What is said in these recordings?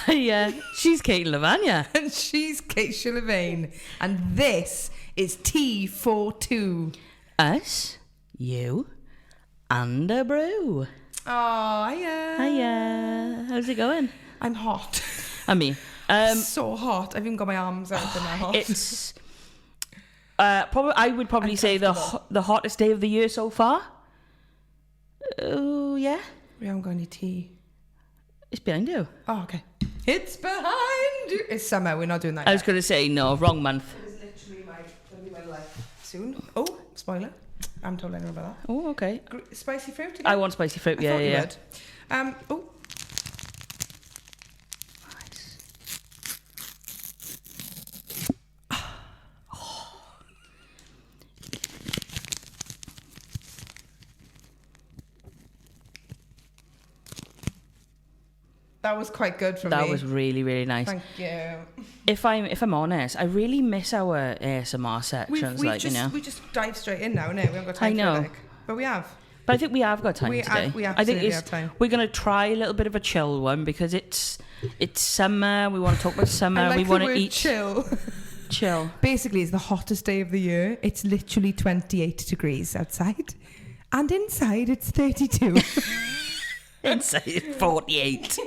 She's Katy and Lavagna. And she's Kaysha Louvain. And this is T42. Us, you, and a brew. Oh, hiya. Hiya. How's it going? I'm hot. And me. So hot. I've even got my arms out and they're hot. It's I would probably say the hottest day of the year so far. Oh, yeah. We haven't got any tea. It's behind you. Oh, okay. It's behind you. It's summer. We're not doing that I was going to say, no, wrong month. It is literally gonna be my life soon. Oh, spoiler. I haven't told anyone about that. Oh, okay. Spicy fruit again? I want spicy fruit, I thought you yeah. would. Oh. That was quite good for me. That was really, really nice. Thank you. If I'm honest, I really miss our ASMR sections. We just dive straight in now, innit? We haven't got time I know. for it, but we have. But I think we have got time today. We I think absolutely have time. We're going to try a little bit of a chill one because it's summer. We want to talk about summer. I like we the want to word eat chill. Chill. Basically, it's the hottest day of the year. It's literally 28 degrees outside, and inside it's 32. Inside it's 48.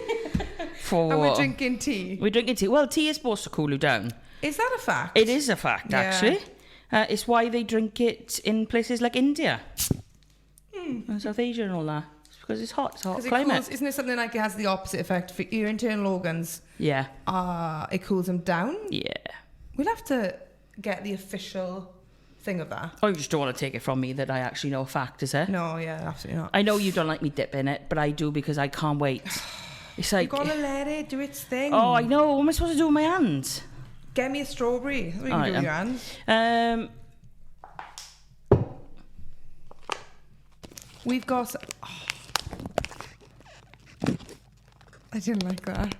And we're drinking tea. We're drinking tea. Well, tea is supposed to cool you down. Is that a fact? It is a fact, actually. It's why they drink it in places like India and South Asia and all that. It's because it's hot. It's a hot climate. Isn't it something like it has the opposite effect for your internal organs? Yeah. It cools them down? Yeah. We'll have to get the official thing of that. Oh, you just don't want to take it from me that I actually know a fact, is it? No, yeah, absolutely not. I know you don't like me dipping it, but I do because I can't wait. It's like... You gotta let it do its thing. Oh, I know. What am I supposed to do with my hands? Get me a strawberry. What can you do with your hands? We've got... Oh. I didn't like that.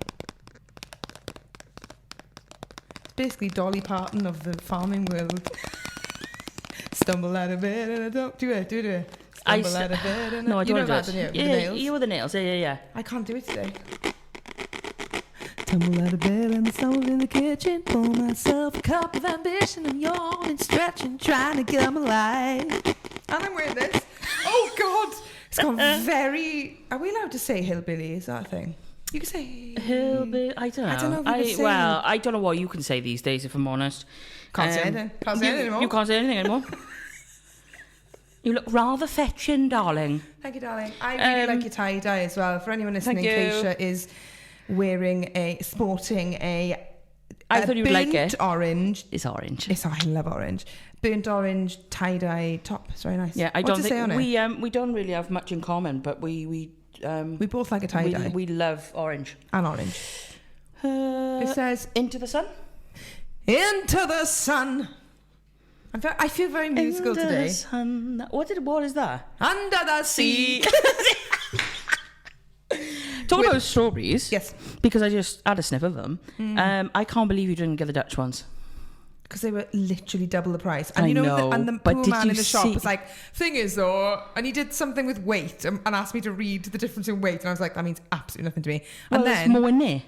It's basically Dolly Parton of the farming world. Stumble out of bed and I don't do it. Stumble out of bed and no, I don't you know do that, it. don't you? Yeah, With the nails. you with the nails. Yeah. I can't do it today. Tumble out of bed and stumble in the kitchen. Pour myself a cup of ambition and yawning, stretching, trying to come alive. And I'm wearing this. Oh God, it's gone very. Are we allowed to say hillbilly? Is that a thing? You can say hillbilly. I don't know. I don't know. If you can say. Well, I don't know what you can say these days. If I'm honest, Can't say anything. Can't say anything anymore. You can't say anything anymore. You look rather fetching, darling. Thank you, darling. I really like your tie-dye as well. For anyone listening, Kaysha is sporting a I thought you would like it. Orange. It's orange. I love orange. Burnt orange tie-dye top. It's very nice. Yeah, I don't think we don't really have much in common, but we both like a tie-dye. We love orange. And orange. It says Into the sun. Into the sun. I feel very musical Into today. The sun. What is that? Under the sea. Talk about strawberries. Yes. Because I just had a sniff of them. I can't believe you didn't get the Dutch ones. Because they were literally double the price. And I you know, know, and the but poor did man you in the shop see- was like, thing is though, and he did something with weight and asked me to read the difference in weight. And I was like, that means absolutely nothing to me. Well, And there's then, more in there.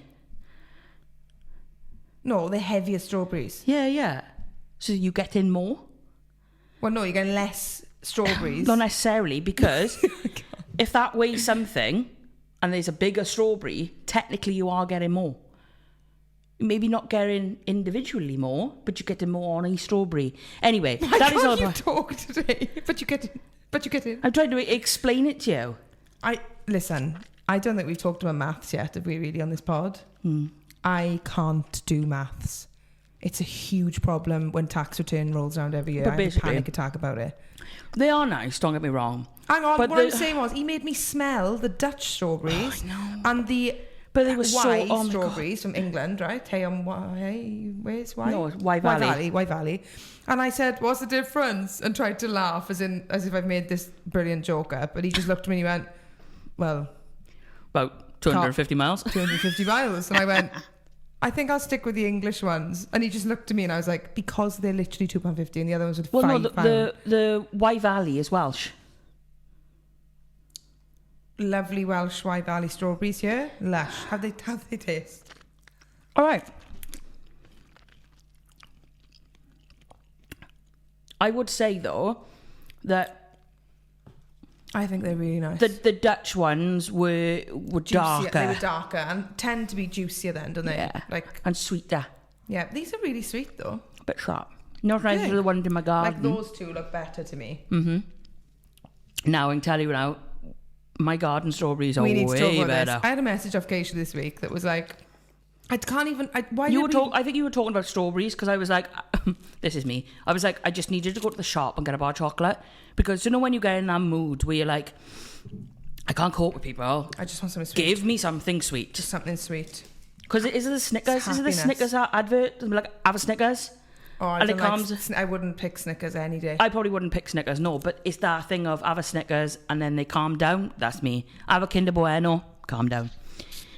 no, they're heavier strawberries. Yeah. So you get in more? Well, no, you're getting less strawberries. Not necessarily, because if that weighs something and there's a bigger strawberry, technically you are getting more. Maybe not getting individually more, but you're getting more on a strawberry. Anyway, that is all about... talk today, but you get it. I'm trying to explain it to you. Listen, I don't think we've talked about maths yet, have we really, on this pod? I can't do maths. It's a huge problem when tax return rolls around every year. But I have a panic attack about it. They are nice, don't get me wrong. Hang on, what I'm saying was, he made me smell the Dutch strawberries and the But they were so... strawberries from England, right? Where's Y? No, Wye Valley. Wye Valley. And I said, what's the difference? And tried to laugh as if I've made this brilliant joke up. But he just looked at me and he went, well... About 250 miles. 250 miles. And I went... I think I'll stick with the English ones. And he just looked at me and I was like, because they're literally £2.50 and the other ones were £5. Well, no, the Wye Valley is Welsh. Lovely Welsh Wye Valley strawberries here. Lush. How they taste? All right. I would say, though, that I think they're really nice. the Dutch ones were Juicier. darker. They were darker and tend to be juicier then, don't they? Yeah. Like, And sweeter. yeah, these are really sweet though. A bit sharp. Not nice Yeah. as the ones in my garden. Like those two look better to me. Now, I can tell you now, my garden strawberries are We need to talk way about better. this. I had a message off Kaysha this week that was like, I can't even. Why You did were we- I think you were talking about strawberries because I was like, this is me. I was like, I just needed to go to the shop and get a bar of chocolate because you know when you get in that mood where you're like, I can't cope with people. I just want something sweet. Give me something sweet. Just something sweet. Because is it the Snickers? It's Is it the happiness. Snickers advert? Like, have a Snickers? Oh, I And don't it like comes- I wouldn't pick Snickers any day. I probably wouldn't pick Snickers, no, but it's that thing of have a Snickers and then they calm down. That's me. Have a Kinder Bueno, calm down.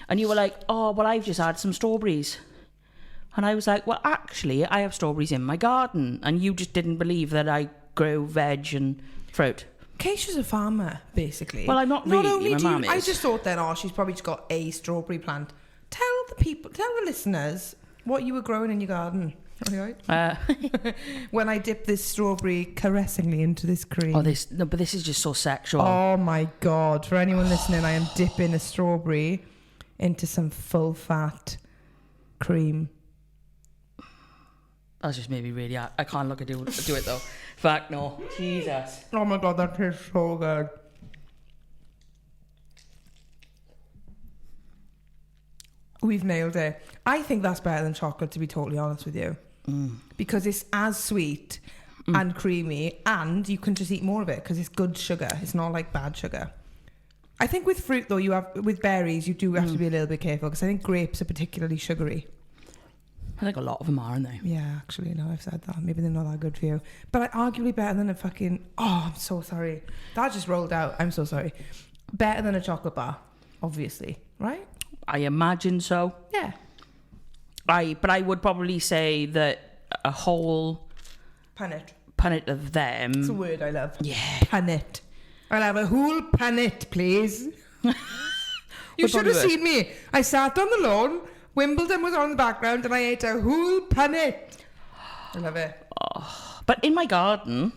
And you were like, oh, well, I've just had some strawberries. And I was like, well, actually, I have strawberries in my garden. And you just didn't believe that I grow veg and fruit. Kaysha's a farmer, basically. Well, I'm not really, only my do you- mum I is. just thought then, she's probably just got a strawberry plant. Tell the listeners what you were growing in your garden. All right. When I dip this strawberry caressingly into this cream. But this is just so sexual. Oh my God. For anyone listening, I am dipping a strawberry into some full fat cream. That's just made me really... I can't look at do it, though. Fuck, no. Jesus. Oh my God, that tastes so good. We've nailed it. I think that's better than chocolate, to be totally honest with you. Because it's as sweet and creamy, and you can just eat more of it because it's good sugar. It's not like bad sugar. I think with fruit, though, with berries, you do have to be a little bit careful because I think grapes are particularly sugary. I think a lot of them are, aren't they? Yeah, actually, now I've said that. Maybe they're not that good for you. But arguably better than a fucking... Oh, I'm so sorry. That just rolled out. I'm so sorry. Better than a chocolate bar, obviously. Right? I imagine so. Yeah. But I would probably say that a whole Punnet. punnet of them... It's a word I love. Yeah. Punnet. I'll have a whole punnet, please. You Would should probably have work. seen me. I sat on the lawn. Wimbledon was on in the background and I ate a whole punnet. I love it. But in my garden,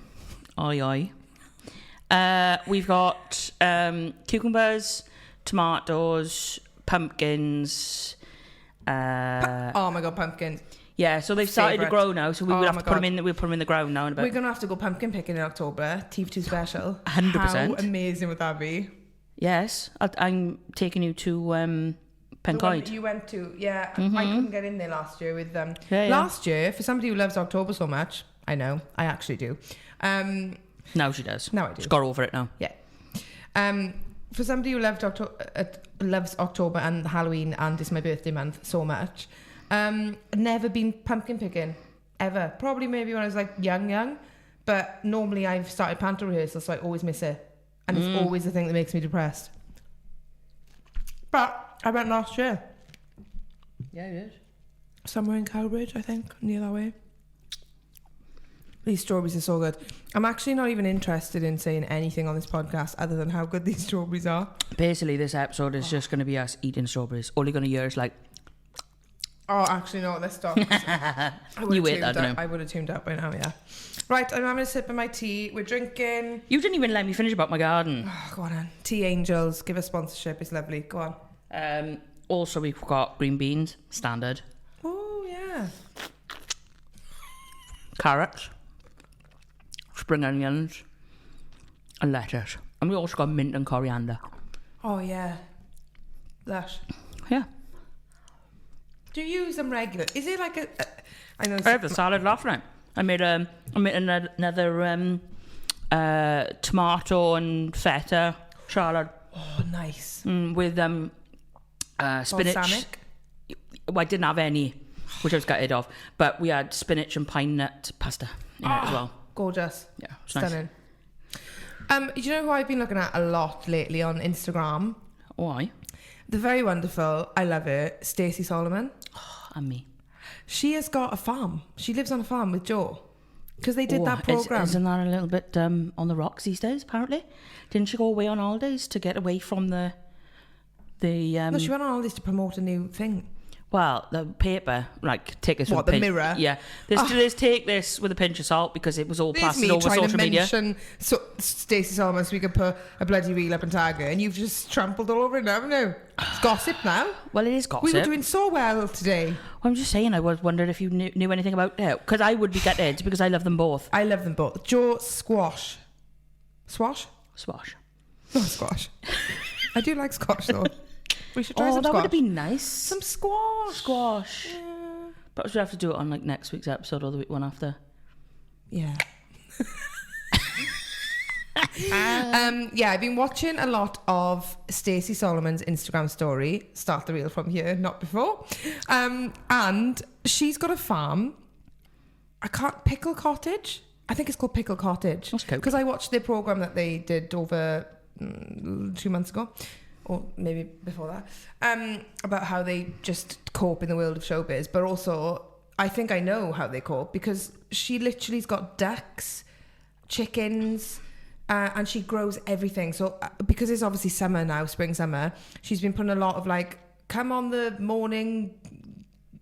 we've got cucumbers, tomatoes, pumpkins. Oh my God, pumpkins. Yeah, so they've started to Favourite. grow now. So we Oh will have my to put them God. in. We'll put them in the ground now in a We're bit. going to have to go pumpkin picking in October. TV2 special. 100%. How amazing would that be? Yes, I'm taking you to The one Pencoed. that you went to, yeah. I couldn't get in there last year with them. Yeah. Last year, for somebody who loves October so much, I know, I actually do. Now she does. Now I do. She's got over it now. Yeah. For somebody who loves October and Halloween and it's my birthday month so much, never been pumpkin picking ever. Probably maybe when I was like young, but normally I've started panto rehearsal, so I always miss it, and it's always the thing that makes me depressed. But I went last year. Yeah, you did. Somewhere in Cowbridge, I think, near that way. These strawberries are so good. I'm actually not even interested in saying anything on this podcast other than how good these strawberries are. Basically, this episode is just going to be us eating strawberries. All you're going to hear is like... Oh, actually, no, let's stop. You ate that, didn't you? I would have tuned out by now, yeah. Right, I'm having a sip of my tea. We're drinking... You didn't even let me finish about my garden. Oh, go on, Anne. Tea Angels. Give us sponsorship. It's lovely. Go on. Also, we've got green beans, standard. Oh, yeah. Carrots. Spring onions. And lettuce. And we also got mint and coriander. Oh, yeah. Lush. Yeah. Do you use them regular? Is it like a... I know... I have the salad last night. I made another tomato and feta salad. Oh, nice. With spinach. Balsamic? Well, I didn't have any, which I was gutted of. But we had spinach and pine nut pasta in it as well. Gorgeous. Yeah, it's nice. Stunning. Do you know who I've been looking at a lot lately on Instagram? Why? The very wonderful, I love her, Stacey Solomon. And me. She has got a farm. She lives on a farm with Joe. Because they did that programme. Isn't that a little bit on the rocks these days, apparently? Didn't she go away on holidays to get away from the No, she went on all this to promote a new thing. Well, the paper, like, take this What, with a the pinch. mirror? Yeah. Let's take this with a pinch of salt because it was all There's plastered me over trying social to media. mention Stacey Solomon so we could put a bloody reel up and tag her, and you've just trampled all over it now, haven't you? It's gossip now. Well, it is gossip. We were doing so well today. Well, I'm just saying, I was wondering if you knew anything about it. Because I would be gutted because I love them both. I love them both. Joe Squash. Swash? Swash. No, squash. I do like squash, though. We should try some that squash. would have been nice. Some squash. Squash. Yeah. But we'll have to do it on like next week's episode or the week one after. Yeah. I've been watching a lot of Stacey Solomon's Instagram story. Start the reel from here, not before. And she's got a farm. Pickle Cottage. I think it's called Pickle Cottage. That's cool. Because I watched their program that they did over 2 months ago, or maybe before that, about how they just cope in the world of showbiz. But also, I think I know how they cope because she literally's got ducks, chickens, and she grows everything. So because it's obviously summer now, spring, summer, she's been putting a lot of like, come on the morning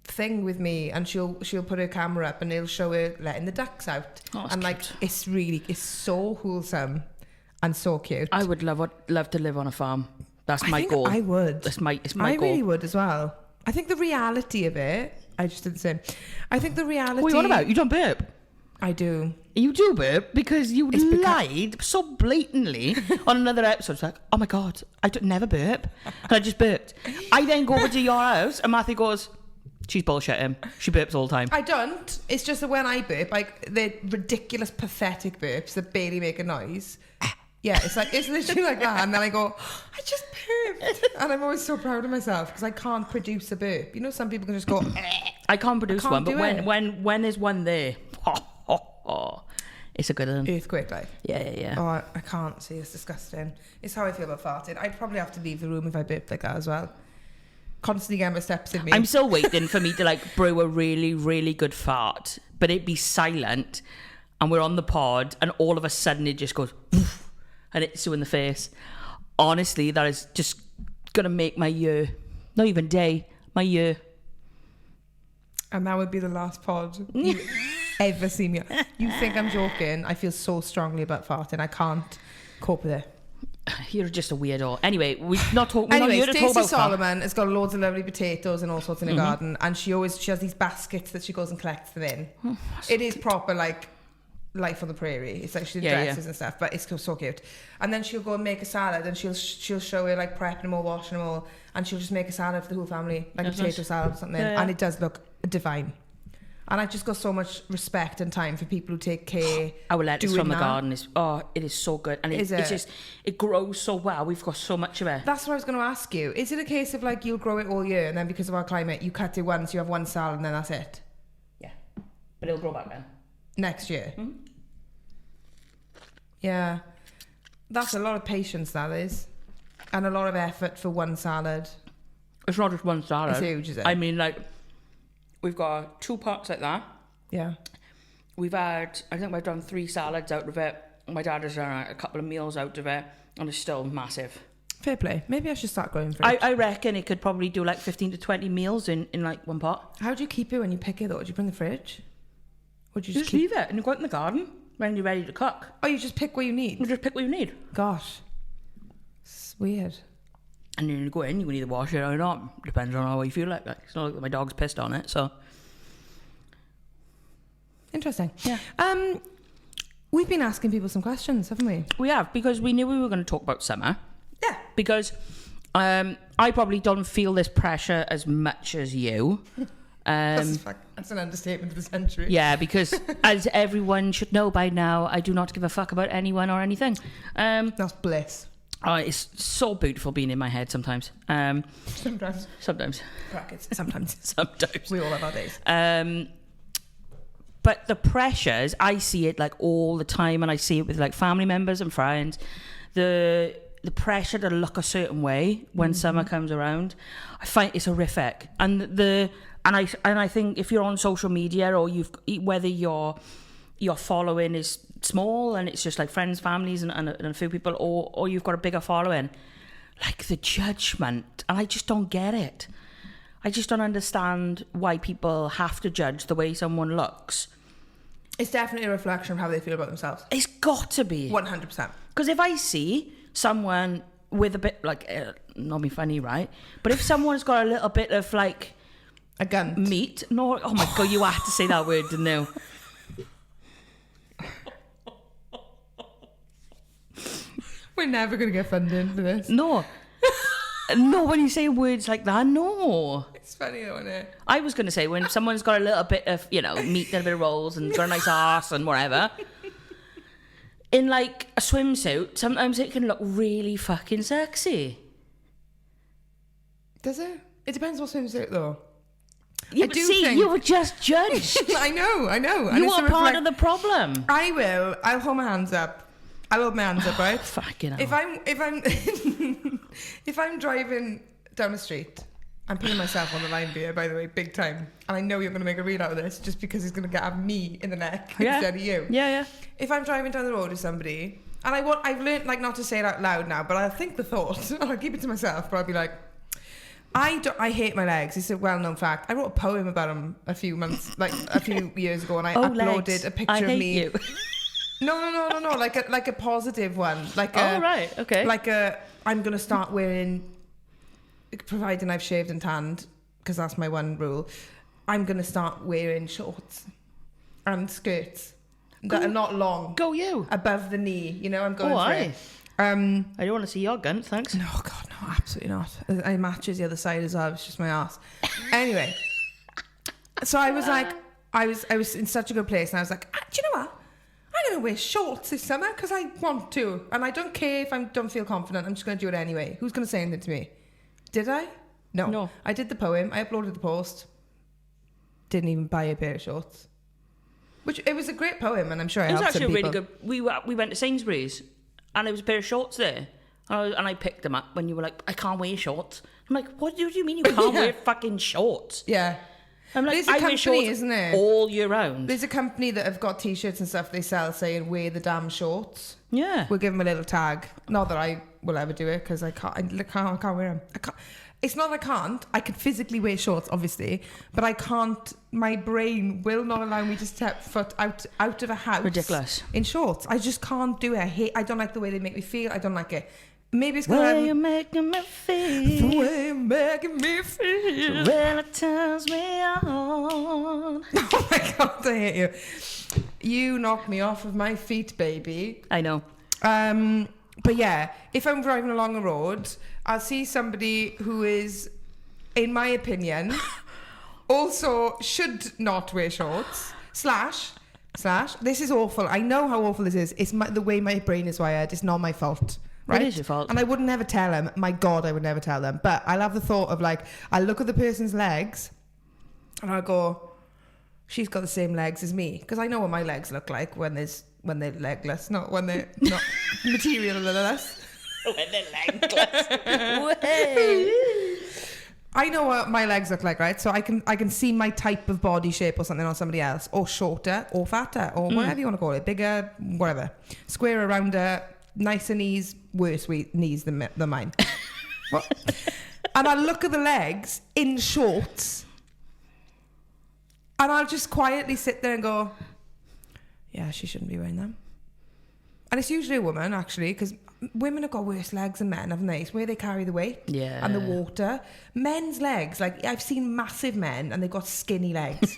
thing with me, and she'll put her camera up and it'll show her letting the ducks out. Oh, and like, cute. it's so wholesome and so cute. I would love to live on a farm. That's my goal. I would. It's my goal. I really would as well. I think the reality of it, I just didn't say. I think the reality. What are you on about? You don't burp. I do. You do burp because you lied so blatantly on another episode. It's like, oh my God, I never burp. And I just burped. I then go over to your house and Matthew goes, she's bullshitting. She burps all the time. I don't. It's just that when I burp, like, they're ridiculous, pathetic burps that barely make a noise. Yeah, it's literally like that. And then I go, I just burped. And I'm always so proud of myself because I can't produce a burp. You know, some people can just go, I can't produce one, but do when is one there? It's a good one. Earthquake, like. Yeah. Oh, I can't see. It's disgusting. It's how I feel about farting. I'd probably have to leave the room if I burped like that as well. Constantly getting my steps in me. I'm still waiting for me to like brew a really, really good fart, but it'd be silent, and we're on the pod, and all of a sudden it just goes, woof, and it's you in the face. Honestly, that is just gonna make my year, not even day, my year. And that would be the last pod you ever see me. You think I'm joking? I feel so strongly about farting. I can't cope with it. You're just a weirdo. Anyway, we're not here to talk Stacey about Solomon has got loads of lovely potatoes and all sorts in her garden, and she has these baskets that she goes and collects them in. It is proper like life on the prairie. It's like she's in dresses and stuff, but it's so cute. And then she'll go and make a salad, and she'll show her like prepping them all, washing them all, and she'll just make a salad for the whole family, like a potato salad or something, and it does look divine. And I just got so much respect and time for people who take care. Our lettuce from the garden it is so good, and it grows so well. We've got so much of it. That's what I was going to ask you. Is it a case of like you'll grow it all year, and then because of our climate, you cut it once, you have one salad, and then that's it? Yeah, but it'll grow back then next year. Yeah, that's a lot of patience. That is, and a lot of effort for one salad. It's not just one salad. It's huge, is it? I mean, like, we've got 2 pots like that. Yeah. I think we've done 3 salads out of it. My dad has done a couple of meals out of it, and it's still massive. Fair play. Maybe I should start growing fruit. I reckon it could probably do like 15 to 20 meals in like one pot. How do you keep it when you pick it though? Do you put it in the fridge? Or do you just leave it and you go out in the garden when you're ready to cook. Oh, you just pick what you need? You just pick what you need. Gosh. It's weird. And then you go in, you can either wash it or not. Depends on how you feel like. It's not like my dog's pissed on it, so. Interesting. Yeah. We've been asking people some questions, haven't we? We have, because we knew we were going to talk about summer. Yeah. Because I probably don't feel this pressure as much as you. That's an understatement of the century. Yeah, because as everyone should know by now, I do not give a fuck about anyone or anything. That's bliss. Oh, it's so beautiful being in my head sometimes. Sometimes. Brackets. Sometimes. Sometimes. We all have our days. But the pressures, I see it like all the time, and I see it with like family members and friends. The pressure to look a certain way when summer comes around, I find it's horrific. And I think if you're on social media or whether your following is small and it's just like friends, families, and a few people, or you've got a bigger following, like the judgment, and I just don't get it. I just don't understand why people have to judge the way someone looks. It's definitely a reflection of how they feel about themselves. It's got to be. 100%. Because if I see someone with a bit, like, not be funny, right? But if someone's got a little bit of, like... A gun. Meat? No, oh my God, you had to say that word, didn't you? We're never going to get funded for this. No. No, when you say words like that, no. It's funny though, isn't it? I was going to say, when someone's got a little bit of, you know, meat and a bit of rolls and got a nice arse and whatever, in like a swimsuit, sometimes it can look really fucking sexy. Does it? It depends what swimsuit though. Yeah, but see, you were just judged. I know. And You are part of the problem. I'll hold my hands up. I'll hold my hands up, right? Fucking hell. If I'm driving down the street, I'm putting myself on the line here, by the way, big time. And I know you're going to make a reel out of this just because he's going to have me in the neck instead of you. Yeah. If I'm driving down the road with somebody, and I've learned like not to say it out loud now, but I'll think the thought. I'll keep it to myself, but I'll be like, I hate my legs. It's a well-known fact. I wrote a poem about them a few years ago, and I uploaded legs. a picture I hate of me. You. No. Like a positive one. Right. Okay. I'm gonna start wearing, providing I've shaved and tanned, because that's my one rule. I'm gonna start wearing shorts and skirts that are not long. Go you. Above the knee. You know, I'm going for it. I don't want to see your gun, thanks. No, God, no, absolutely not. It matches the other side as well. It's just my ass. Anyway, so I was like, I was in such a good place, and I was like, do you know what? I'm going to wear shorts this summer because I want to. And I don't care if I don't feel confident. I'm just going to do it anyway. Who's going to say anything to me? Did I? No. I did the poem. I uploaded the post. Didn't even buy a pair of shorts. Which, it was a great poem, and I'm sure it helped some people. It was actually really good. We went to Sainsbury's, and there was a pair of shorts there. And I picked them up when you were like, I can't wear shorts. I'm like, what do you mean you can't wear fucking shorts? Yeah. I'm like, there's a company, isn't there? All year round. There's a company that have got t-shirts and stuff they sell saying, wear the damn shorts. Yeah. We'll give them a little tag. Not that I will ever do it, because I can't wear them. It's not I can't. I can physically wear shorts, obviously, but I can't. My brain will not allow me to step foot out of a house. Ridiculous. In shorts. I just can't do it. I don't like the way they make me feel. I don't like it. Maybe it's because the way you're making me feel. The way you're making me feel. Well, it turns me on. Oh my God, I hate you. You knock me off of my feet, baby. I know. But yeah, if I'm driving along a road, I'll see somebody who is, in my opinion, also should not wear shorts. Slash, this is awful. I know how awful this is. It's the way my brain is wired. It's not my fault. Right? It is your fault. And I would never tell them. My God, I would never tell them. But I'll have the thought of like, I look at the person's legs and I'll go, she's got the same legs as me. Because I know what my legs look like when they're legless, not when they're not material-less. When they're legless. I know what my legs look like, right? So I can see my type of body shape or something on somebody else, or shorter, or fatter, or whatever you want to call it, bigger, whatever, squarer, rounder, nicer knees, worse knees than mine. And I look at the legs in shorts, and I'll just quietly sit there and go, yeah, she shouldn't be wearing them. And it's usually a woman, actually, because women have got worse legs than men, haven't they? It's where they carry the weight and the water. Men's legs, like I've seen massive men and they've got skinny legs.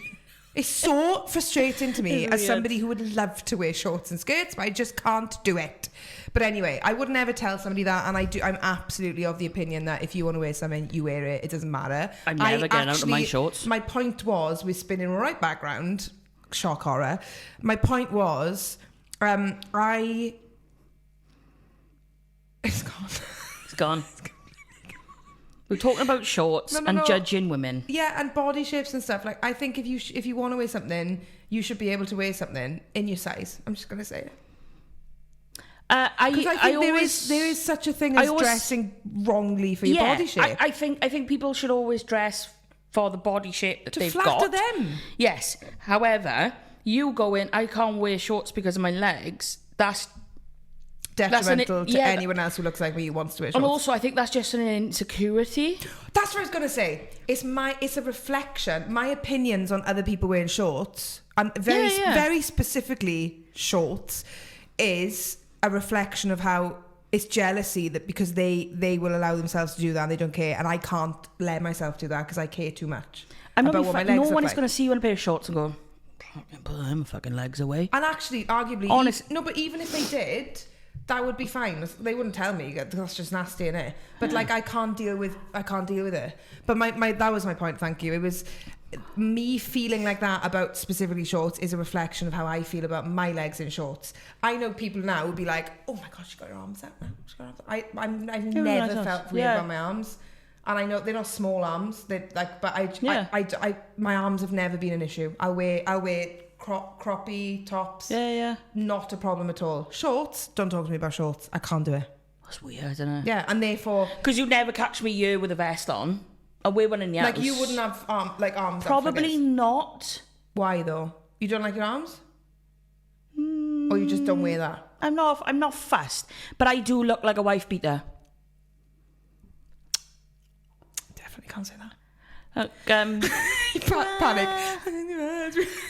It's so frustrating to me as somebody who would love to wear shorts and skirts, but I just can't do it. But anyway, I would never tell somebody that, and I'm absolutely of the opinion that if you want to wear something, you wear it. It doesn't matter. I'm never getting out of my shorts. My point was, we're spinning right back round, shock horror. My point was, It's gone. It's gone. We're talking about shorts and judging women. Yeah, and body shapes and stuff. Like, I think if you want to wear something, you should be able to wear something in your size. I'm just going to say it. I think there is such a thing as dressing wrongly for your body shape. I think people should always dress for the body shape that they've got. To flatter them. Yes. However, you go in, I can't wear shorts because of my legs. That's detrimental to anyone else who looks like me who wants to wear shorts. And also, I think that's just an insecurity. That's what I was going to say. It's a reflection. My opinions on other people wearing shorts, and very specifically shorts, is a reflection of how it's jealousy, that because they will allow themselves to do that and they don't care, and I can't let myself do that because I care too much about what my legs look no one is like. going to see you in a pair of shorts and go, put them fucking legs away. And actually, arguably, but even if they did, that would be fine. They wouldn't tell me. That's just nasty, innit? But like, I can't deal with it. But my that was my point. Thank you. It was me feeling like that about specifically shorts is a reflection of how I feel about my legs in shorts. I know people now would be like, "Oh my gosh, she got her arms out now." I've never felt weird about my arms, and I know they're not small arms. They like, but I my arms have never been an issue. I'll wear croppy tops. Yeah. Not a problem at all. Shorts, don't talk to me about shorts. I can't do it. That's weird, isn't it? Yeah, and therefore, because you'd never catch me here with a vest on. I wear one in the house. Like, you wouldn't have arms. Probably not. Why though? You don't like your arms? Or you just don't wear that? I'm not fussed, but I do look like a wife beater. Definitely can't say that. Panic.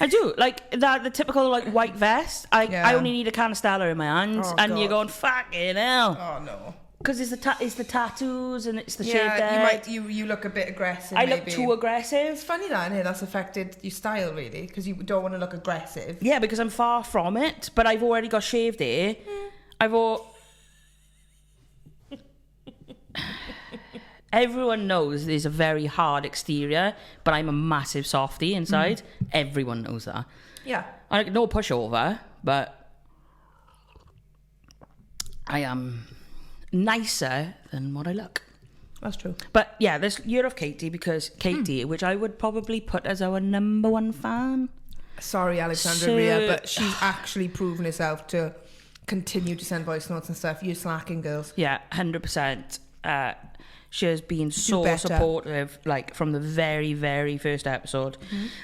I do like that. The typical like white vest. I only need a can of Stella in my hands, and God. You're going fucking hell. Oh no. Because it's the tattoos and it's the shaved head. You look a bit aggressive. I look too aggressive. It's funny that in here that's affected your style really, because you don't want to look aggressive. Yeah, because I'm far from it, but I've already got shaved hair. Everyone knows there's a very hard exterior, but I'm a massive softie inside. Everyone knows that. Yeah. No pushover, but I am nicer than what I look. That's true. But yeah, this year of Katy, because Katy, which I would probably put as our number one fan. Sorry, Alexandra Ria, but she's actually proven herself to continue to send voice notes and stuff. You're slacking, girls. Yeah, 100%. She has been so supportive, like from the very, very first episode.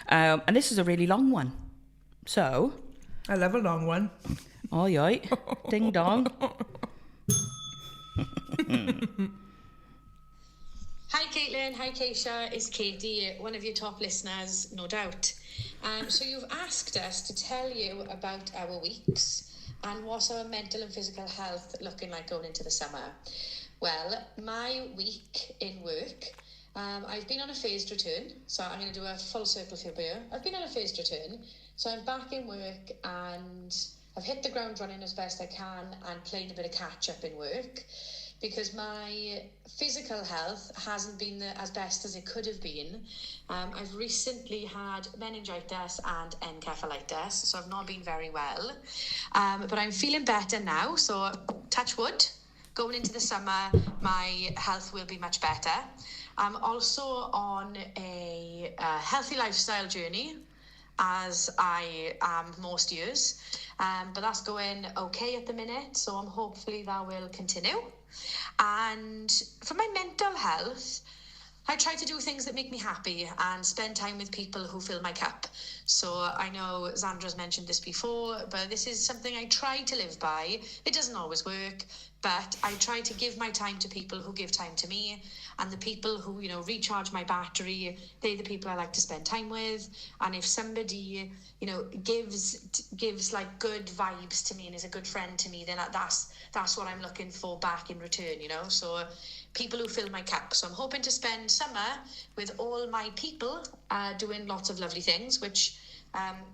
And this is a really long one. So. I love a long one. Oh, yeah. Ding dong. Hi Caitlin, hi Kaysha, it's Katy, one of your top listeners, no doubt. So you've asked us to tell you about our weeks and what's our mental and physical health looking like going into the summer. Well, my week in work, I've been on a phased return, so I'm going to do a full circle for you. I've been on a phased return, so I'm back in work and I've hit the ground running as best I can and played a bit of catch up in work because my physical health hasn't been as best as it could have been. I've recently had meningitis and encephalitis, so I've not been very well. But I'm feeling better now, so touch wood. Going into the summer, my health will be much better. I'm also on a healthy lifestyle journey, as I am most years, but that's going okay at the minute, so hopefully that will continue. And for my mental health, I try to do things that make me happy and spend time with people who fill my cup. So I know Zandra's mentioned this before, but this is something I try to live by. It doesn't always work, but I try to give my time to people who give time to me, and the people who, recharge my battery, they're the people I like to spend time with. And if somebody, gives like good vibes to me and is a good friend to me, then that's what I'm looking for back in return, So people who fill my cup. So I'm hoping to spend summer with all my people doing lots of lovely things, which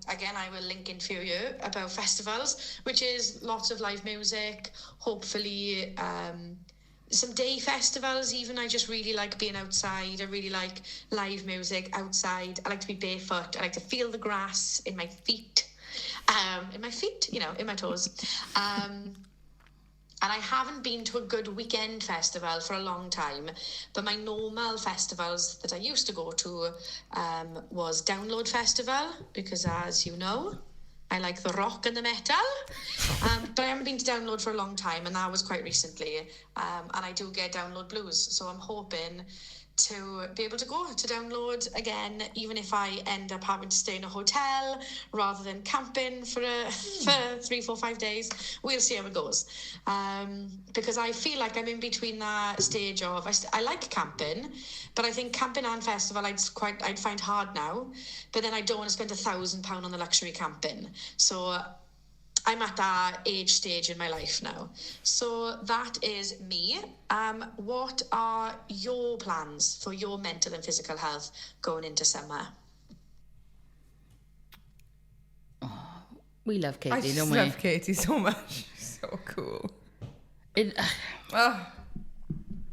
again I will link in for you about festivals, which is lots of live music, hopefully some day festivals even. I just really like being outside. I really like live music outside. I like to be barefoot. I like to feel the grass in my feet, in my toes. And I haven't been to a good weekend festival for a long time, but my normal festivals that I used to go to was Download Festival, because as you know, I like the rock and the metal, but I haven't been to Download for a long time, and that was quite recently, and I do get Download blues, so I'm hoping to be able to go to download again, even if I end up having to stay in a hotel rather than camping for 3, 4, 5 days. We'll see how it goes, because I feel like I'm in between that stage of I like camping, but I think camping and festival I'd find hard now, but then I don't want to spend £1,000 on the luxury camping, so I'm at that age stage in my life now. So that is me. What are your plans for your mental and physical health going into summer? We love Katy, I don't we? love Katy so much. She's so cool.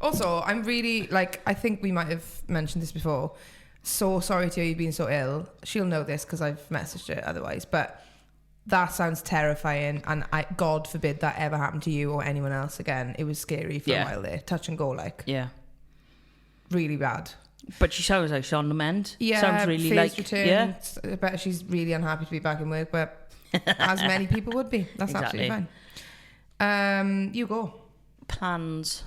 Also, I'm really, like, I think we might have mentioned this before. So sorry to hear you've been so ill. She'll know this because I've messaged her otherwise. But that sounds terrifying. And God forbid that ever happened to you or anyone else again. It was scary for a while there. Touch and go, like. Yeah. Really bad. But she sounds like she's on the mend. Yeah, sounds really like return. Yeah. I bet she's really unhappy to be back in work, but as many people would be. That's Exactly. absolutely fine. You go. Plans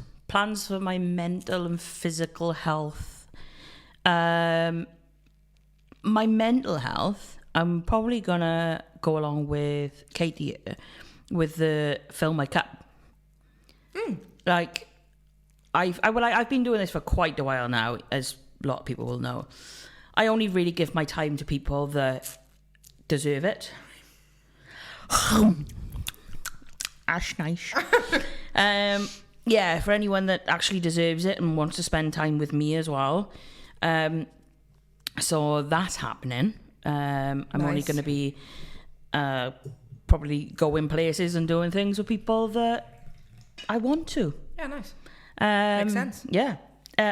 for my mental and physical health. My mental health, I'm probably gonna go along with Katy with the fill my cup. Like I've been doing this for quite a while now, as a lot of people will know. I only really give my time to people that deserve it. Ash nice. Yeah, for anyone that actually deserves it and wants to spend time with me as well. So that's happening. I'm only going to be probably going places and doing things with people that I want to. Yeah, nice. Makes sense. Yeah.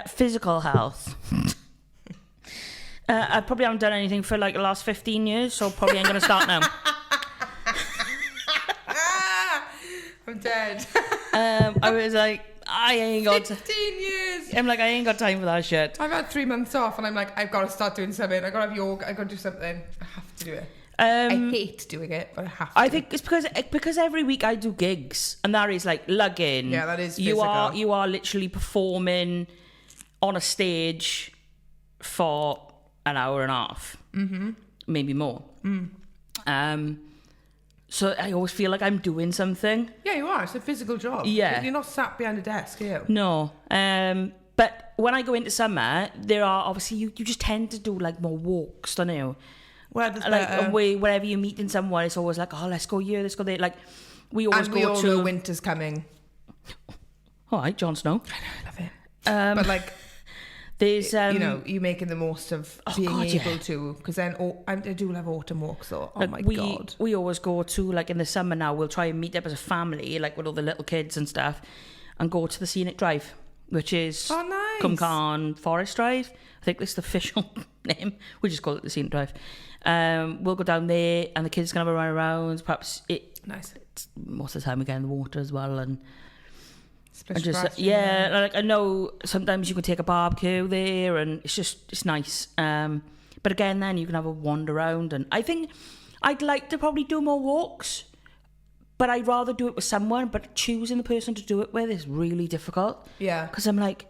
Physical health. I probably haven't done anything for like the last 15 years, so probably ain't going to start now. I'm dead. I was like, I ain't got 15 years. I'm like, I ain't got time for that shit. I've had 3 months off and I'm like, I've got to start doing something. I've got to have yoga. I've got to do something. I have to do it. I hate doing it, but I have to. I think it's because every week I do gigs, and that is like lugging. Yeah, that is physical. You are literally performing on a stage for an hour and a half, maybe more. So I always feel like I'm doing something. Yeah, you are. It's a physical job. Yeah. You're not sat behind a desk, are you? No. But when I go into summer, there are obviously you just tend to do like more walks, don't you? Well, Like wherever you're meeting someone, it's always like, oh, let's go here, let's go there. Like we always and go we all to. know winter's coming. All right, Jon Snow. I know, I love it. But like, there's you making the most of being able to, because then I do love autumn walks though. Oh my god, we always go to, like in the summer now, we'll try and meet up as a family, like with all the little kids and stuff, and go to the scenic drive, which is Cumcarn Forest Drive. I think that's the official name. We just call it the scenic drive. We'll go down there and the kids can have a run around. Perhaps most of the time we get in the water as well, and just like I know sometimes you can take a barbecue there, and it's nice. But again, then you can have a wander around, and I think I'd like to probably do more walks, but I'd rather do it with someone. But choosing the person to do it with is really difficult. Yeah, because I'm like,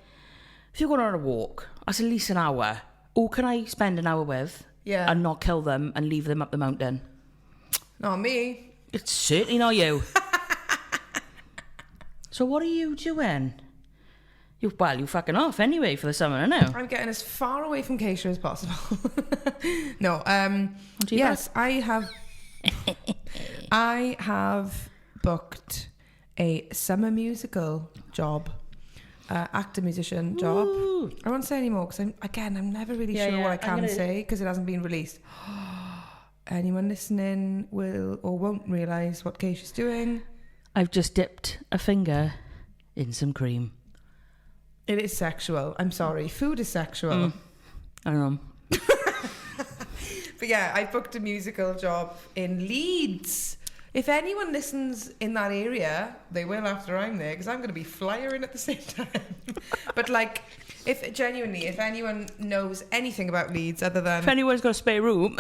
if you're going on a walk, that's at least an hour. Who can I spend an hour with? Yeah, and not kill them and leave them up the mountain? Not me. It's certainly not you. So what are you doing? You fucking off anyway for the summer, innit? I'm getting as far away from Kaysha as possible. No, yes, I have booked a summer musical job. Actor musician job. Ooh. I won't say anymore because I'm never really sure what I can say because it hasn't been released. Anyone listening will or won't realise what Kaysha's doing. I've just dipped a finger in some cream. It is sexual. I'm sorry. Food is sexual. I know. But yeah, I booked a musical job in Leeds. If anyone listens in that area, they will after I'm there, because I'm going to be flyering at the same time. But like, if anyone knows anything about Leeds other than... If anyone's got a spare room.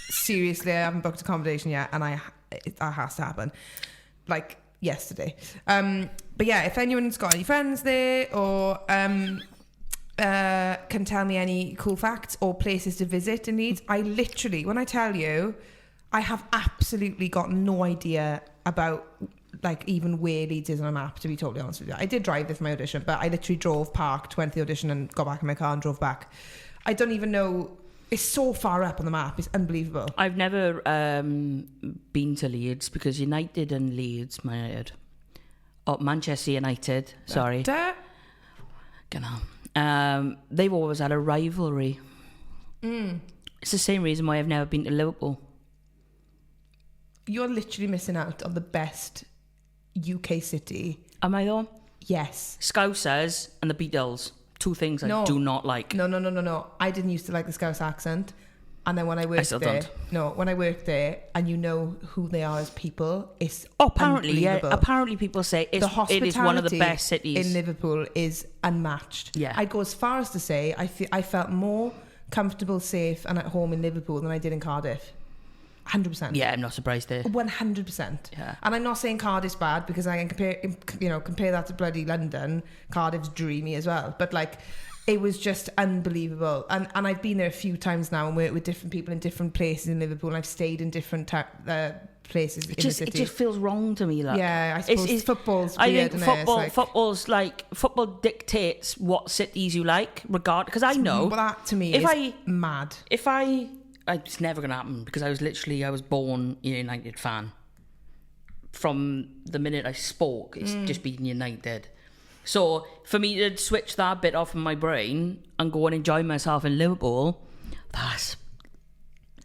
Seriously, I haven't booked accommodation yet, and that has to happen. Like, yesterday. But yeah, if anyone's got any friends there, or can tell me any cool facts or places to visit in Leeds. I literally, when I tell you, I have absolutely got no idea about like even where Leeds is on a map, to be totally honest with you. I did drive there for my audition, but I literally drove, parked, went to the audition and got back in my car and drove back. I don't even know. It's so far up on the map. It's unbelievable. I've never been to Leeds because United and Leeds, my head. Oh, Manchester United, sorry. They've always had a rivalry. It's the same reason why I've never been to Liverpool. You're literally missing out on the best UK city. Am I though? Yes. Scousers and the Beatles. Two things I do not like. No. I didn't used to like the Scouse accent. And then when I worked when I worked there and you know who they are as people, it's apparently people say it is one of the best cities. In Liverpool is unmatched. Yeah. I'd go as far as to say I felt more comfortable, safe and at home in Liverpool than I did in Cardiff. 100%. Yeah, I'm not surprised there. 100%. Yeah. And I'm not saying Cardiff's bad because I can compare that to bloody London. Cardiff's dreamy as well. But like, it was just unbelievable. And I've been there a few times now and worked with different people in different places in Liverpool. And I've stayed in different places in the city. It just feels wrong to me. Like. Yeah, I suppose football's weird. Football dictates what cities you like, because I know. Well, that to me is mad. It's never going to happen because I was born a United fan. From the minute I spoke, it's just been United. So for me to switch that bit off in my brain and go and enjoy myself in Liverpool, that's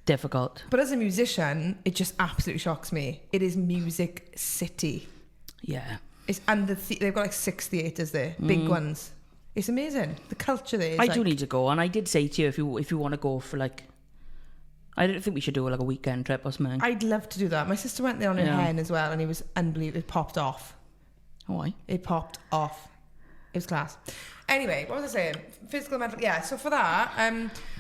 difficult. But as a musician, it just absolutely shocks me. It is Music City. Yeah. They've got like 6 theatres there, big ones. It's amazing. The culture there is I do need to go, and I did say to you if you want to go for like, I don't think we should do like a weekend trip or something. I'd love to do that. My sister went there on her hen as well, and it was unbelievable. It popped off. Why? It popped off. It was class. Anyway, what was I saying? Physical, mental. Yeah. So for that,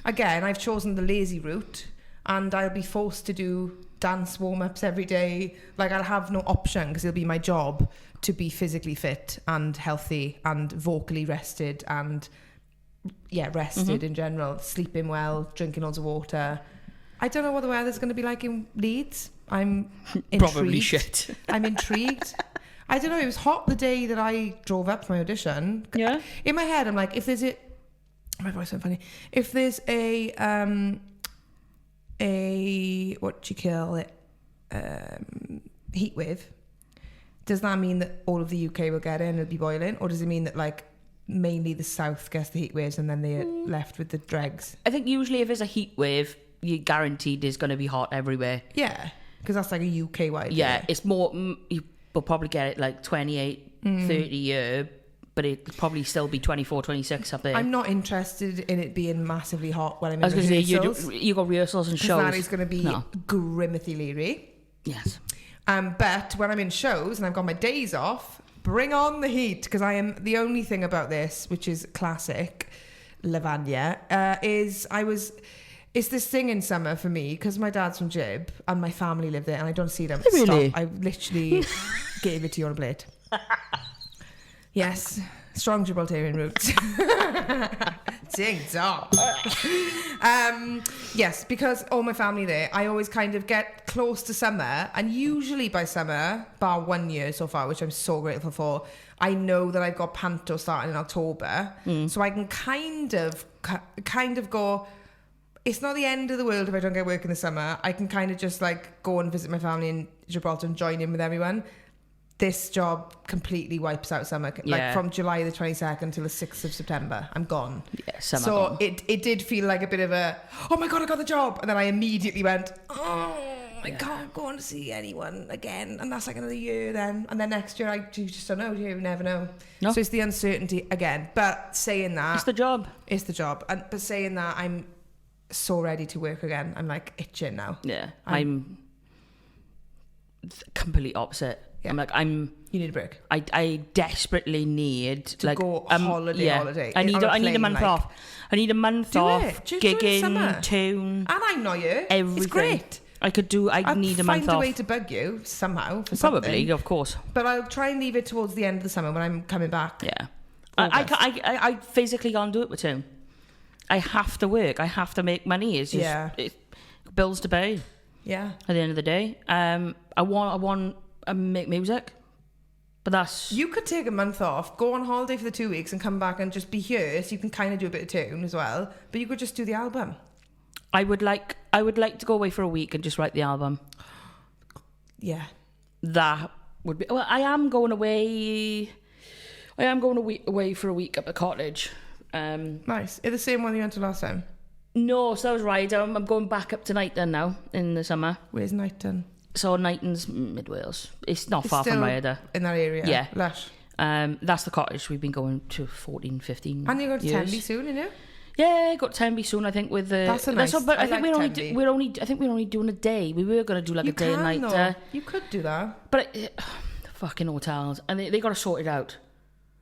again, I've chosen the lazy route, and I'll be forced to do dance warm-ups every day. Like, I'll have no option because it'll be my job to be physically fit and healthy and vocally rested and rested in general, sleeping well, drinking loads of water. I don't know what the weather's going to be like in Leeds. I'm intrigued. Probably shit. I'm intrigued. I don't know. It was hot the day that I drove up for my audition. Yeah. In my head, I'm like, if there's my voice went funny. If there's a what do you call it? Heat wave. Does that mean that all of the UK will get in and it'll be boiling, or does it mean that like mainly the south gets the heat waves and then they're left with the dregs? I think usually if it's a heat wave, you're guaranteed there's going to be hot everywhere. Yeah, because that's like a UK wide. Yeah, it's more, you will probably get it like 28, 30 year, but it'll probably still be 24, 26 up there. I'm not interested in it being massively hot when I'm in I was going to rehearsals. say, you got rehearsals and shows. That is going to be grimmithy leery. Yes. But when I'm in shows and I've got my days off, bring on the heat, because I am the only thing about this, which is classic Lavagna, it's this thing in summer for me, because my dad's from Jib and my family live there and I don't see them. Really? Stop. I literally gave it to you on a plate. Yes, strong Gibraltarian roots. Ding dong. Yes, because all my family there, I always kind of get close to summer, and usually by summer, bar 1 year so far, which I'm so grateful for, I know that I've got Panto starting in October, so I can kind of go, it's not the end of the world if I don't get work in the summer. I can kind of just like go and visit my family in Gibraltar and join in with everyone. This job completely wipes out summer. Like from July the 22nd till the 6th of September, I'm gone. Yeah, summer so gone. It did feel like a bit of a, oh my God, I got the job. And then I immediately went, I can't go and see anyone again. And that's like another year then. And then next year, you just don't know, you never know. No. So it's the uncertainty again. But saying that. It's the job. But saying that, I'm so ready to work again. I'm like itching now. Yeah. I'm complete opposite. Yeah. You need a break. I desperately need to go holiday. I need a month off. I need a month off. Gigging, tune. And I'm not you. Everything. It's great. I need a month off. I'll find a way to bug you somehow. Probably, of course. But I'll try and leave it towards the end of the summer when I'm coming back. Yeah. I physically can't do it with 2. I have to work. I have to make money. It's just it's bills to pay. Yeah. At the end of the day, I want to make music, but that's... You could take a month off, go on holiday for the 2 weeks, and come back and just be here, so you can kind of do a bit of tune as well. But you could just do the album. I would like to go away for a week and just write the album. Yeah. That would be... Well, I am going away for a week up at the cottage. Nice. Is the same one you went to last time? No, so that was right. I'm going back up to Knighton now in the summer. Where's Knighton? So Knighton's mid Wales. It's not far from Ryder. In that area? Yeah. Lush. That's the cottage we've been going to 14, 15 And you're going to years. Tenby soon, you know? Yeah, got Tenby soon. I think with the. That's a nice. But I think like we're only doing a day. We were going to do like you a day and night. Though. You could do that. But fucking hotels, and they got to sort it out.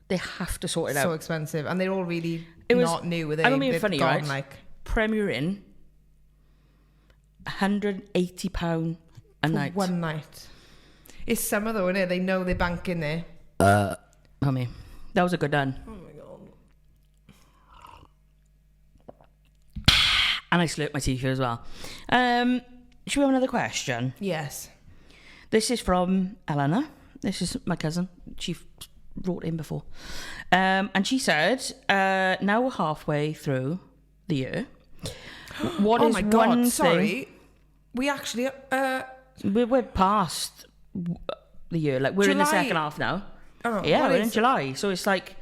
They have to sort it out. So expensive, and they're all really not new. With I don't mean They've funny, gone, right? Like Premier Inn, £180 a night. One night. It's summer though, isn't it? They know they're banking there. I mean, that was a good done. Oh my god. And I slurped my tea here as well. Should we have another question? Yes. This is from Eleanor. This is my cousin. She wrote in before. And she said, now we're halfway through the year. What is my god, one sorry. thing... We actually... We're past the year. Like, we're in the second half now. Oh, yeah, we're in July. So it's like...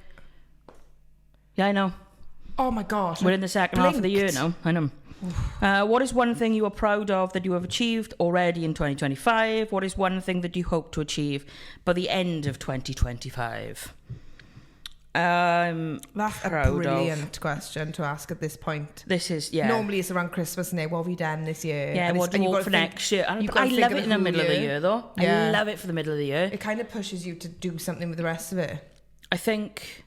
Yeah, I know. Oh my gosh. We're in the second half of the year now. I know. What is one thing you are proud of that you have achieved already in 2025? What is one thing that you hope to achieve by the end of 2025? That's a brilliant question to ask at this point. This is, yeah. Normally it's around Christmas, isn't it? What have you done this year? Yeah, what do you want for next year? I love it in the middle of the year, though. Yeah. I love it for the middle of the year. It kind of pushes you to do something with the rest of it. I think,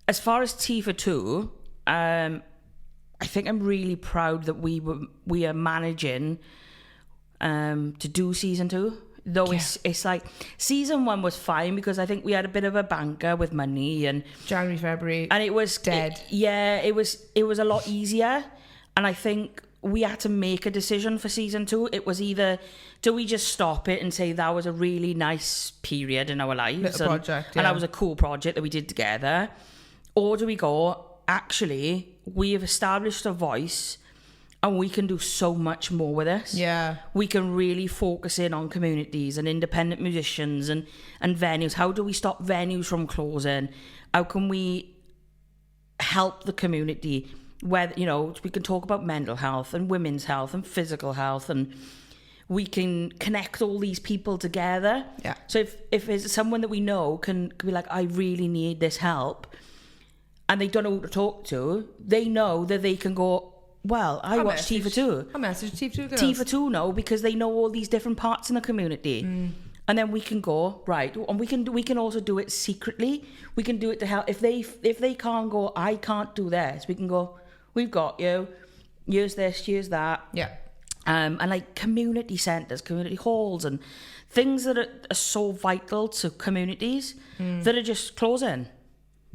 as far as Tea for Two, I think I'm really proud that we are managing to do season 2. Though it's like season 1 was fine because I think we had a bit of a banker with money and January, February, and it was dead. It was a lot easier, and I think we had to make a decision for season 2. It was either do we just stop it and say that was a really nice period in our lives and that was a cool project that we did together, or do we go actually we have established a voice and we can do so much more with this. Yeah. We can really focus in on communities and independent musicians and venues. How do we stop venues from closing? How can we help the community? Whether, we can talk about mental health and women's health and physical health, and we can connect all these people together. Yeah. So if there's someone that we know can be like, I really need this help, and they don't know who to talk to, they know that they can go, well, I watch Tea for Two. I message Tea for Two girls. Tea for Two know because they know all these different parts in the community. And then we can go, right, and we can also do it secretly. We can do it to help. If they can't go, I can't do this, we can go, we've got you. Here's this, here's that. Yeah. And like community centres, community halls and things that are so vital to communities that are just closing.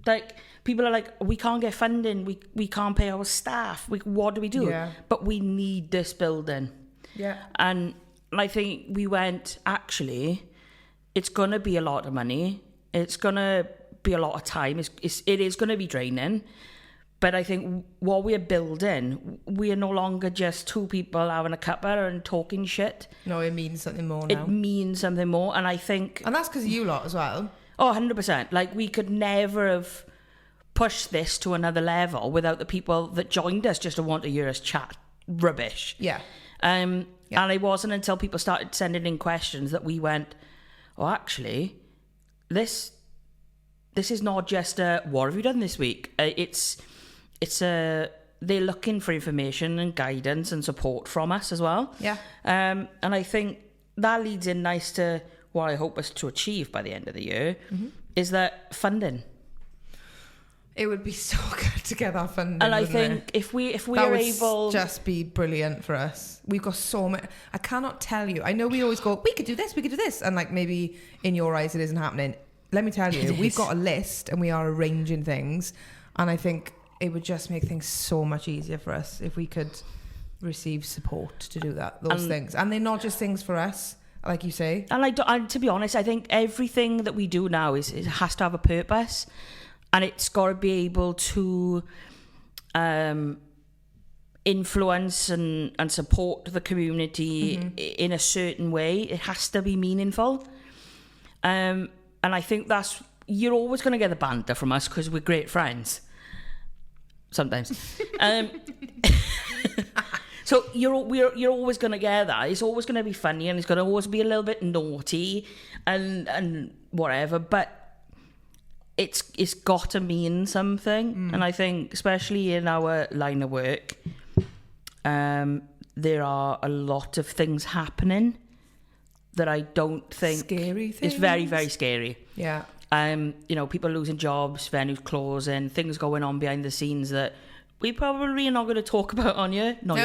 Like, people are like, we can't get funding, we can't pay our staff, what do we do? Yeah. But we need this building. Yeah. And I think we went, actually, it's going to be a lot of money. It's going to be a lot of time. It is going to be draining. But I think what we're building, we are no longer just two people having a cuppa and talking shit. No, it means something more now. It means something more. And I think... And that's because of you lot as well. Oh, 100%. Like, we could never have pushed this to another level without the people that joined us just to want to hear us chat rubbish. Yeah. And it wasn't until people started sending in questions that we went, oh, actually, this is not just a, what have you done this week? It's a, they're looking for information and guidance and support from us as well. Yeah. And I think that leads in nice to what I hope us to achieve by the end of the year, is that funding. It would be so good to get that funding. And I think if we that are would able, just be brilliant for us. We've got so many. I cannot tell you. I know we always go, we could do this, and like maybe in your eyes it isn't happening. let me tell you, It we've is. got a list and we are arranging things. And I think it would just make things so much easier for us if we could receive support to do those things. And they're not just things for us, like you say. And to be honest, I think everything that we do now it has to have a purpose, and it's got to be able to influence and support the community in a certain way. It has to be meaningful. And I think you're always going to get the banter from us because we're great friends. Sometimes. So you're always going to get that. It's always going to be funny, and it's going to always be a little bit naughty and whatever, but it's got to mean something. And I think, especially in our line of work, there are a lot of things happening that I don't think... Scary things. It's very, very scary. Yeah. People losing jobs, venues closing, things going on behind the scenes that we probably are not going to talk about on here. Not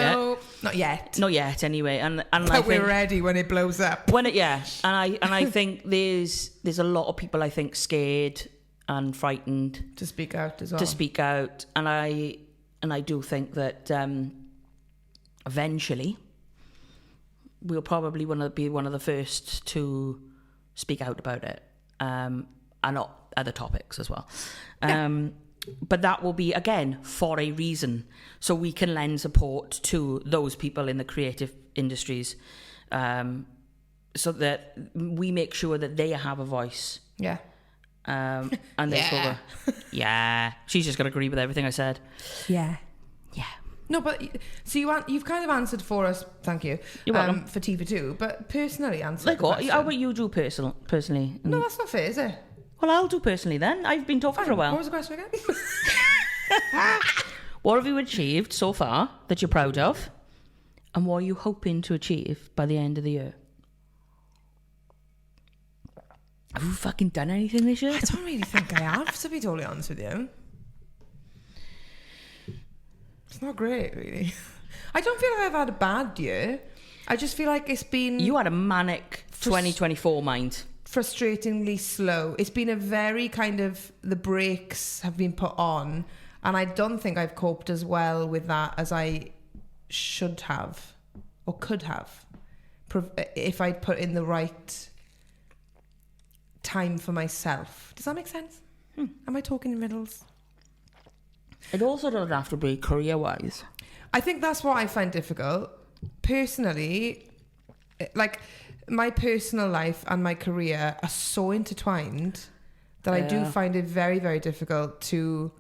yet. Not yet, anyway. And but we're ready when it blows up. And I think there's a lot of people, I think, scared and frightened to speak out as well. And I do think that eventually we'll probably want to be one of the first to speak out about it, and not other topics as well. But that will be, again, for a reason, so we can lend support to those people in the creative industries, so that we make sure that they have a voice. Yeah. And they yeah. She's just going to agree with everything I said. Yeah. Yeah. No, but so you've kind of answered for us. Thank you. You're welcome. For TV2, but personally answered. Like the what? question. How about you do personally? No, that's not fair, is it? Well, I'll do personally then. I've been talking for a while. What was the question again? What have you achieved so far that you're proud of? And what are you hoping to achieve by the end of the year? Have you fucking done anything this year? I don't really think I have, to be totally honest with you. It's not great, really. I don't feel like I've had a bad year. I just feel like it's been... You had a manic 2024 mind. Frustratingly slow. It's been a very kind of... The brakes have been put on, and I don't think I've coped as well with that as I should have or could have if I'd put in the right time for myself. Does that make sense? Am I talking in riddles? It also doesn't have to be career-wise. I think that's what I find difficult. Personally, like, my personal life and my career are so intertwined that I do find it very, very difficult to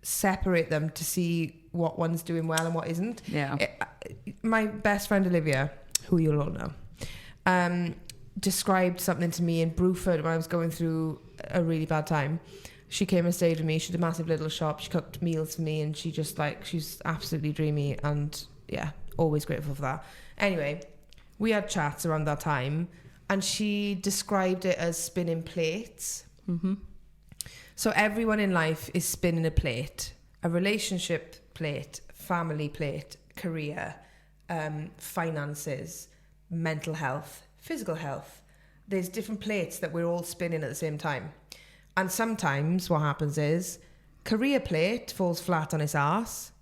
separate them to see what one's doing well and what isn't. Yeah. My best friend Olivia, who you'll all know, described something to me in Bruford when I was going through a really bad time. She came and stayed with me. She had a massive little shop. She cooked meals for me, and she just she's absolutely dreamy, and yeah, always grateful for that. Anyway, we had chats around that time, and she described it as spinning plates. Mm-hmm. So everyone in life is spinning a plate: a relationship plate, family plate, career, finances, mental health, physical health. There's different plates that we're all spinning at the same time. And sometimes what happens is career plate falls flat on its arse.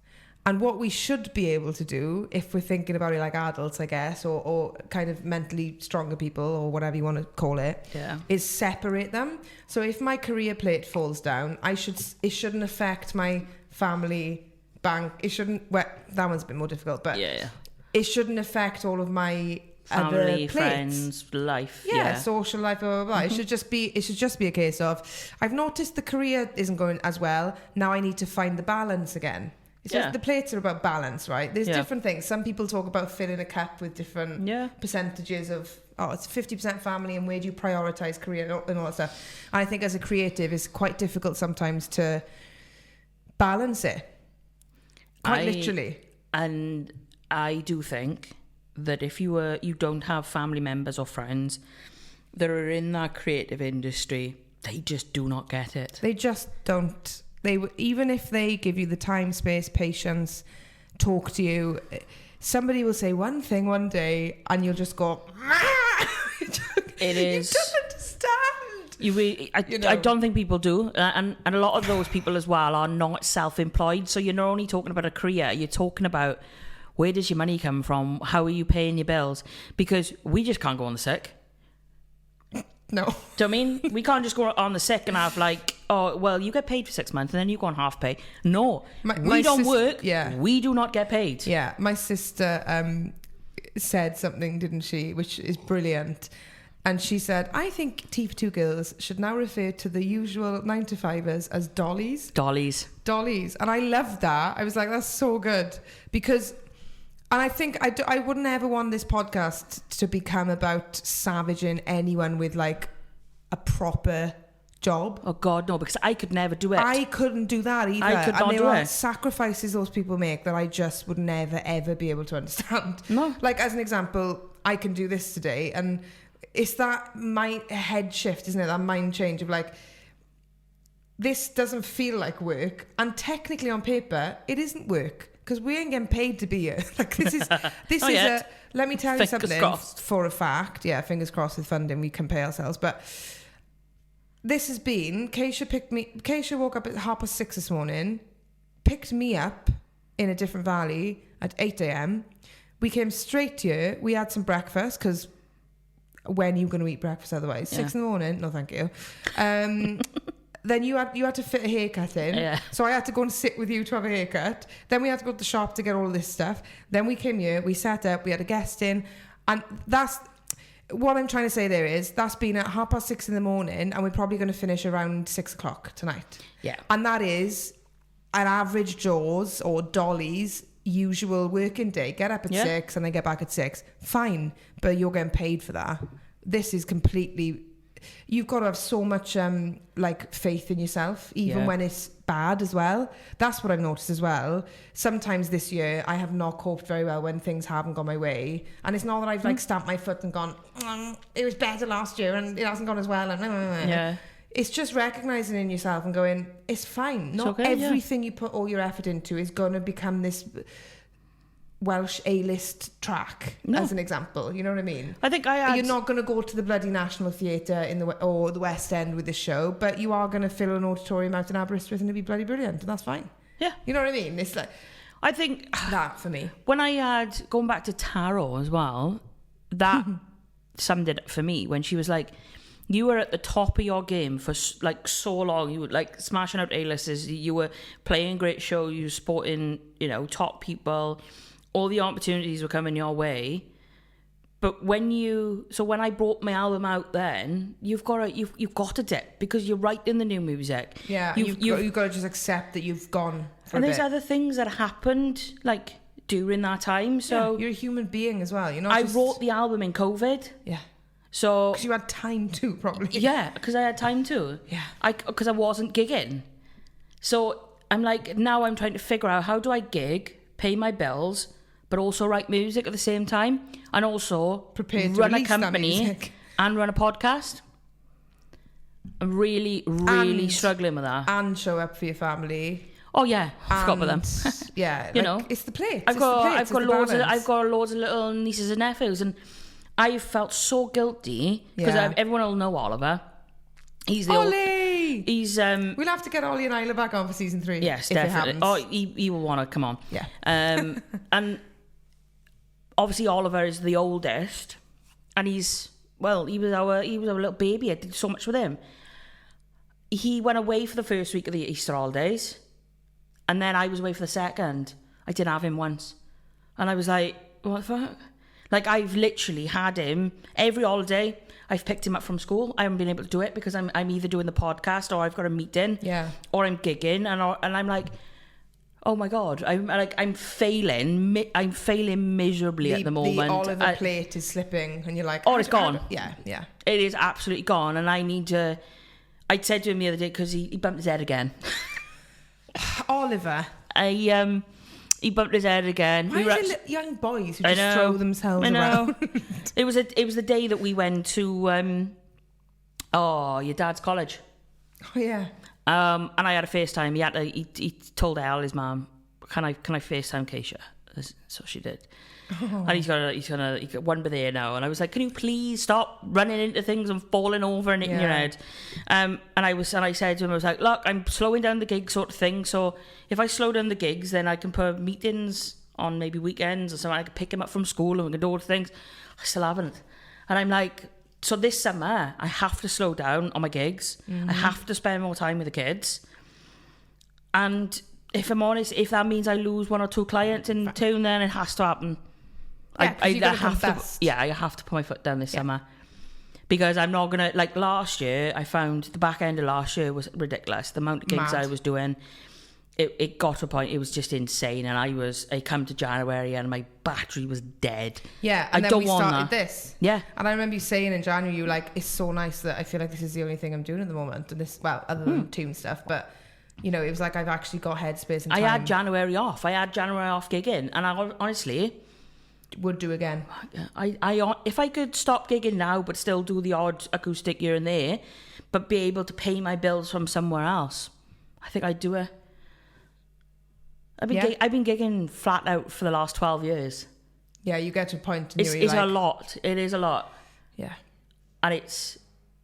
And what we should be able to do, if we're thinking about it like adults, I guess, or kind of mentally stronger people, or whatever you want to call it, is separate them. So if my career plate falls down, it shouldn't affect my family bank. It shouldn't, well, that one's a bit more difficult, but it shouldn't affect all of my family, other friends, life. Social life, blah, blah, blah. Mm-hmm. It should just be a case of, I've noticed the career isn't going as well. Now I need to find the balance again. The plates are about balance, right? There's different things. Some people talk about filling a cup with different percentages of, it's 50% family, and where do you prioritize career and all that stuff. And I think as a creative, it's quite difficult sometimes to balance it. Quite literally. And I do think that if you don't have family members or friends that are in that creative industry, they just do not get it. They just don't. Even if they give you the time, space, patience, talk to you, somebody will say one thing one day and you'll just go, it is. You don't understand. I don't think people do, and a lot of those people as well are not self-employed. So you're not only talking about a career, you're talking about where does your money come from, how are you paying your bills? Because we just can't go on the sick. No. Do you know what I mean? We can't just go on the sick and have like, oh, well, you get paid for 6 months and then you go on half pay. No, we don't work. Yeah. We do not get paid. Yeah. My sister said something, didn't she, which is brilliant. And she said, I think Tea for Two Girls should now refer to the usual 9-to-5ers as dollies. Dollies. And I loved that. I was like, that's so good. Because, and I think I wouldn't ever want this podcast to become about savaging anyone with like a proper job. Oh God, no, because I could never do it. I couldn't do that either. I could not and do there are it. sacrifices those people make that I just would never ever be able to understand. No. Like as an example, I can do this today, and it's that head shift, isn't it? That mind change of like, this doesn't feel like work, and technically on paper it isn't work because we ain't getting paid to be here. Like this is yet. let me tell you Fingers something crossed. for a fact. Yeah, fingers crossed with funding we can pay ourselves, but. This has been, Kaysha woke up at 6:30 this morning, picked me up in a different valley at 8 a.m. We came straight to you. We had some breakfast, because when are you going to eat breakfast otherwise? 6 in the morning? No, thank you. Then you had to fit a haircut in. Yeah. So I had to go and sit with you to have a haircut. Then we had to go to the shop to get all this stuff. Then we came here, we sat up, we had a guest in. And that's... What I'm trying to say there is that's been at 6:30 in the morning, and we're probably going to finish around 6 o'clock tonight. Yeah. And that is an average Joe's or Dolly's usual working day. Get up at 6 and then get back at 6. Fine, but you're getting paid for that. This is completely... You've got to have so much like faith in yourself, even when it's bad as well. That's what I've noticed as well. Sometimes this year I have not coped very well when things haven't gone my way, and it's not that I've like stamped my foot and gone, it was better last year and it hasn't gone as well. And it's just recognizing in yourself and going, it's fine. Not everything you put all your effort into is going to become this Welsh A-list track, as an example. You know what I mean? I think you're not going to go to the bloody National Theatre or the West End with this show, but you are going to fill an auditorium out in Aberystwyth and it'll be bloody brilliant, and that's fine. Yeah. You know what I mean? It's like... I think... that, for me. When I had... Going back to Taro as well, that summed it up for me when she was like, you were at the top of your game for like so long. You were like smashing out A-listers. You were playing great shows. You were supporting, top people. All the opportunities were coming your way, but when I brought my album out, then you've got to dip because you're writing the new music. Yeah, you've got to just accept that you've gone. For and a there's bit. other things that happened like during that time. So you're a human being as well. I wrote the album in COVID. Yeah. So because you had time to probably. Yeah, because I had time to. Yeah. Because I wasn't gigging, so I'm like now I'm trying to figure out how do I gig, pay my bills, but also write music at the same time, and also prepare to run a release that company music. And run a podcast. I'm really, really struggling with that. And show up for your family. Oh yeah, I forgot about them. Yeah, it's the plate. I've got loads of little nieces and nephews, and I felt so guilty because everyone will know Oliver. He's the Ollie. He's We'll have to get Ollie and Isla back on for season 3. Yes, if definitely. It happens. Oh, he will want to come on. Yeah. And obviously Oliver is the oldest, and he was our little baby. I did so much with him. He went away for the first week of the Easter holidays, and then I was away for the second. I didn't have him once, and I was like, what the fuck? Like, I've literally had him every holiday. I've picked him up from school. I haven't been able to do it because I'm either doing the podcast or I've got a meeting, or I'm gigging, and I'm like, oh my god, I'm failing. I'm failing miserably at the moment. The Oliver plate is slipping, and you're like, oh, it's gone. Yeah, it is absolutely gone, and I need to. I said to him the other day because he bumped his head again. Oliver, he bumped his head again. Why is it young boys who just throw themselves around? It was the day that we went to your dad's college. Oh yeah. And I had a FaceTime. He told Elle, his mum, can I FaceTime Kaysha? So she did. And he's got one by there now. And I was like, can you please stop running into things and falling over and hitting your head? And I said to him, I was like, look, I'm slowing down the gig sort of thing. So if I slow down the gigs, then I can put meetings on maybe weekends or something. I can pick him up from school and we can do all the things. I still haven't. And I'm like, so this summer, I have to slow down on my gigs. I have to spend more time with the kids. And if I'm honest, if that means I lose 1 or 2 clients in tune, then it has to happen. Yeah, I have to. I have to put my foot down this summer, because I'm not gonna, like last year. I found the back end of last year was ridiculous. The amount of gigs I was doing, it got to a point. It was just insane, and I come to January and my battery was dead. Yeah, and then we started that. this. Yeah, and I remember you saying in January, you were like, it's so nice that I feel like this is the only thing I'm doing at the moment, and this, well, other than tune stuff, but. You know, it was like I've actually got headspace and time. I had January off gigging, and I honestly would do again. I if I could stop gigging now but still do the odd acoustic here and there, but be able to pay my bills from somewhere else, I think I'd do it. I've been gigging flat out for the last 12 years. Yeah, you get to a point. It's a lot. It is a lot. Yeah, and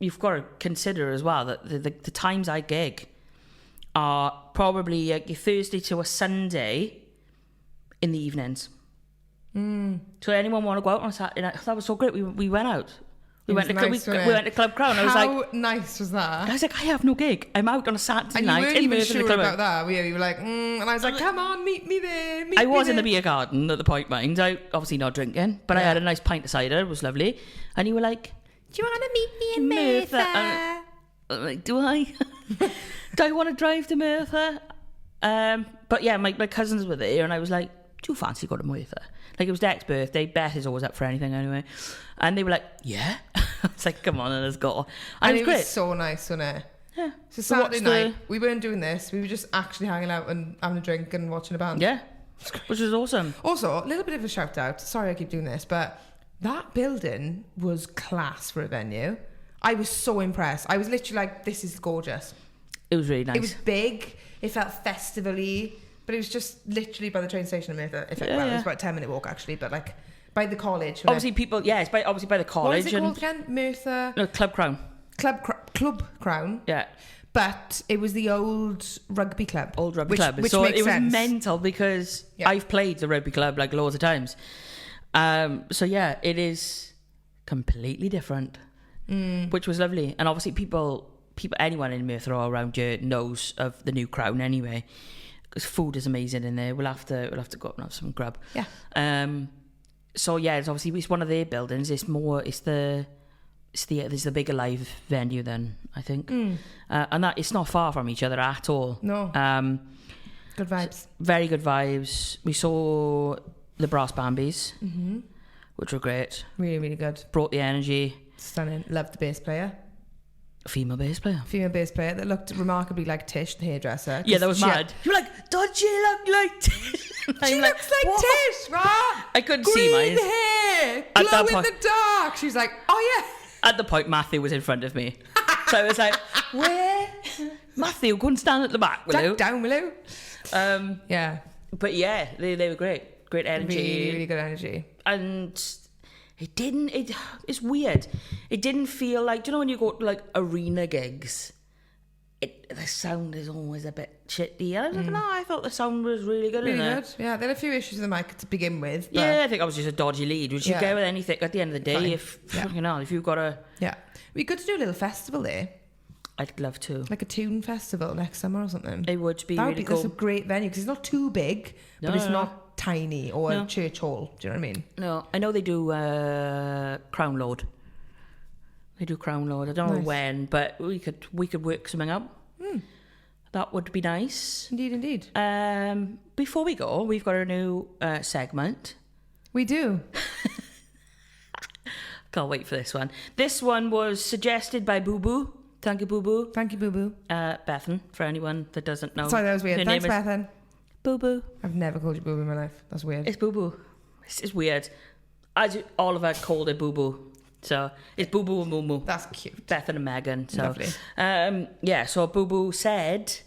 you've got to consider as well that the times I gig are probably a Thursday to a Sunday in the evenings. So anyone want to go out on a Saturday night? That was so great. We went out. We went to Club Crown. I was like, how nice was that? I was like, I have no gig. I'm out on a Saturday night. And you weren't even sure about that, were you? You were like, and I was like, come on, meet me there. I was in the beer garden at the point, mind. I obviously not drinking, but I had a nice pint of cider. It was lovely. And you were like, do you want to meet me in Merthyr? I'm like, do I? Do I want to drive to Merthyr? But yeah, my cousins were there, and I was like, do you fancy going to Merthyr? Like, it was Deck's birthday. Beth is always up for anything anyway. And they were like, yeah. I was like, come on, let's go. And it was great. Was so nice, wasn't it? Yeah. So Saturday night, we weren't doing this. We were just actually hanging out and having a drink and watching a band. Yeah. Which was awesome. Also, a little bit of a shout out. Sorry I keep doing this, but that building was class for a venue. I was so impressed. I was literally like, this is gorgeous. It was really nice. It was big. It felt festival-y, but it was just literally by the train station in Merthyr. It was about a 10-minute walk actually, but like by the college. Obviously, it's obviously by the college. What is it called again? Merthyr. No, Club Crown. Club Crown. Yeah. But it was the old rugby club. Which so makes sense. Was mental because I've played the rugby club like loads of times. So yeah, it is completely different, which was lovely. And obviously anyone in Merthyr or around here knows of the new Crown anyway, because food is amazing in there. We'll have to go up and have some grub. Yeah. So yeah, it's one of their buildings. There's the bigger live venue then, I think. And that it's not far from each other at all. No. Good vibes. Very good vibes. We saw the Brass Bambies, which were great. Really, really good. Brought the energy. Stunning. Loved the bass player. Female bass player that looked remarkably like Tish, the hairdresser. Yeah, that was mad. You were like, does she look like Tish? She looks like Tish, right? I couldn't see mine. Green hair, glow in the dark. She was like, oh yeah. At the point, Matthew was in front of me. So I was like, where? Matthew, go and stand at the back, will you? Down, will you? Yeah. But yeah, they were great. Great energy. Really, really good energy. And it's weird. It didn't feel like, do you know when you go to like arena gigs, the sound is always a bit shitty. And I was like, no, I thought the sound was really good. Really good. Yeah, there had a few issues with the mic to begin with. But yeah, I think I was just a dodgy lead, which you get with anything at the end of the day. Fine. If you've got a... Yeah. We could do a little festival there. I'd love to. Like a tune festival next summer or something. It would be really cool. That's a great venue because it's not too big, but it's not tiny or a church hall. Do you know what I mean? No, I know they do Crown Lord. They do Crown Lord. I don't know when, but we could work something up. That would be nice. Indeed. Before we go, we've got a new segment. We do. Can't wait for this one. This one was suggested by Boo Boo. Thank you, Boo Boo. Thank you, Boo Boo. Bethan, for anyone that doesn't know. Sorry, that was weird. Thanks, Bethan. Boo Boo. I've never called you Boo Boo in my life. That's weird. It's Boo Boo. It's weird. Oliver called it Boo Boo. So it's Boo Boo and Moo Moo. That's cute. Bethan and Megan. So. Lovely. So Boo Boo said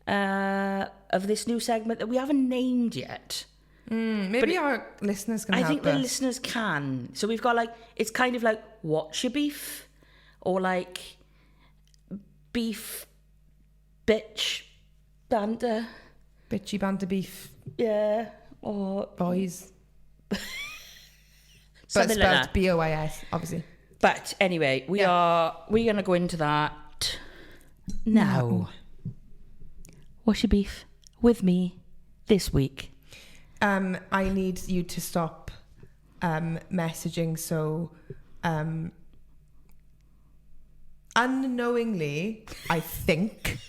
of this new segment that we haven't named yet. Maybe our listeners can I help think the us. listeners can. So we've got like, it's kind of like, what's your beef? Or like, beef, bitch, banter. Bitchy banter beef. Yeah. Or Boys. But something like spelled that. BOIS, obviously. But anyway, we're going to go into that now. What's your beef with me this week? I need you to stop messaging so unknowingly, I think,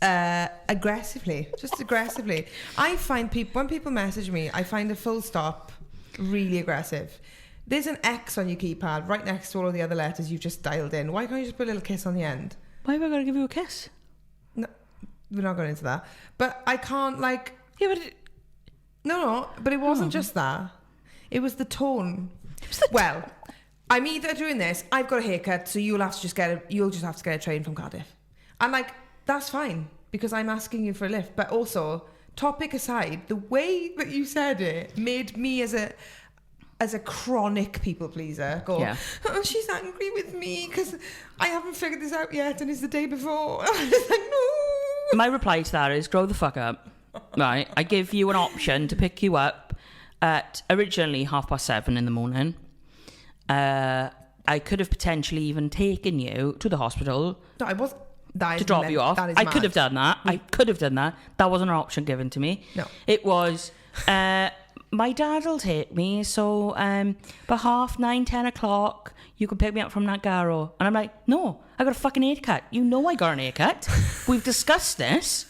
aggressively. I find when people message me, I find a full stop really aggressive. There's an X on your keypad right next to all of the other letters you've just dialed in. Why can't you just put a little kiss on the end? Why have I got to give you a kiss? No, we're not going into that. But I can't like... Yeah, but... No, but it wasn't just that. It was the tone. Well, I'm either doing this, I've got a haircut, so you'll just have to get a train from Cardiff. And like, that's fine, because I'm asking you for a lift. But also, topic aside, the way that you said it made me as a chronic people pleaser go, oh, she's angry with me because I haven't figured this out yet and it's the day before. I was like, no. My reply to that is, grow the fuck up. Right, I give you an option to pick you up at originally 7:30 in the morning. I could have potentially even taken you to the hospital. No, I was to drop you off. I could have done that. That wasn't an option given to me. No, it was. My dad will take me, so by 9:30, 10 o'clock, you can pick me up from Nagaro. And I'm like, no, I got a fucking haircut. You know I got an haircut. We've discussed this.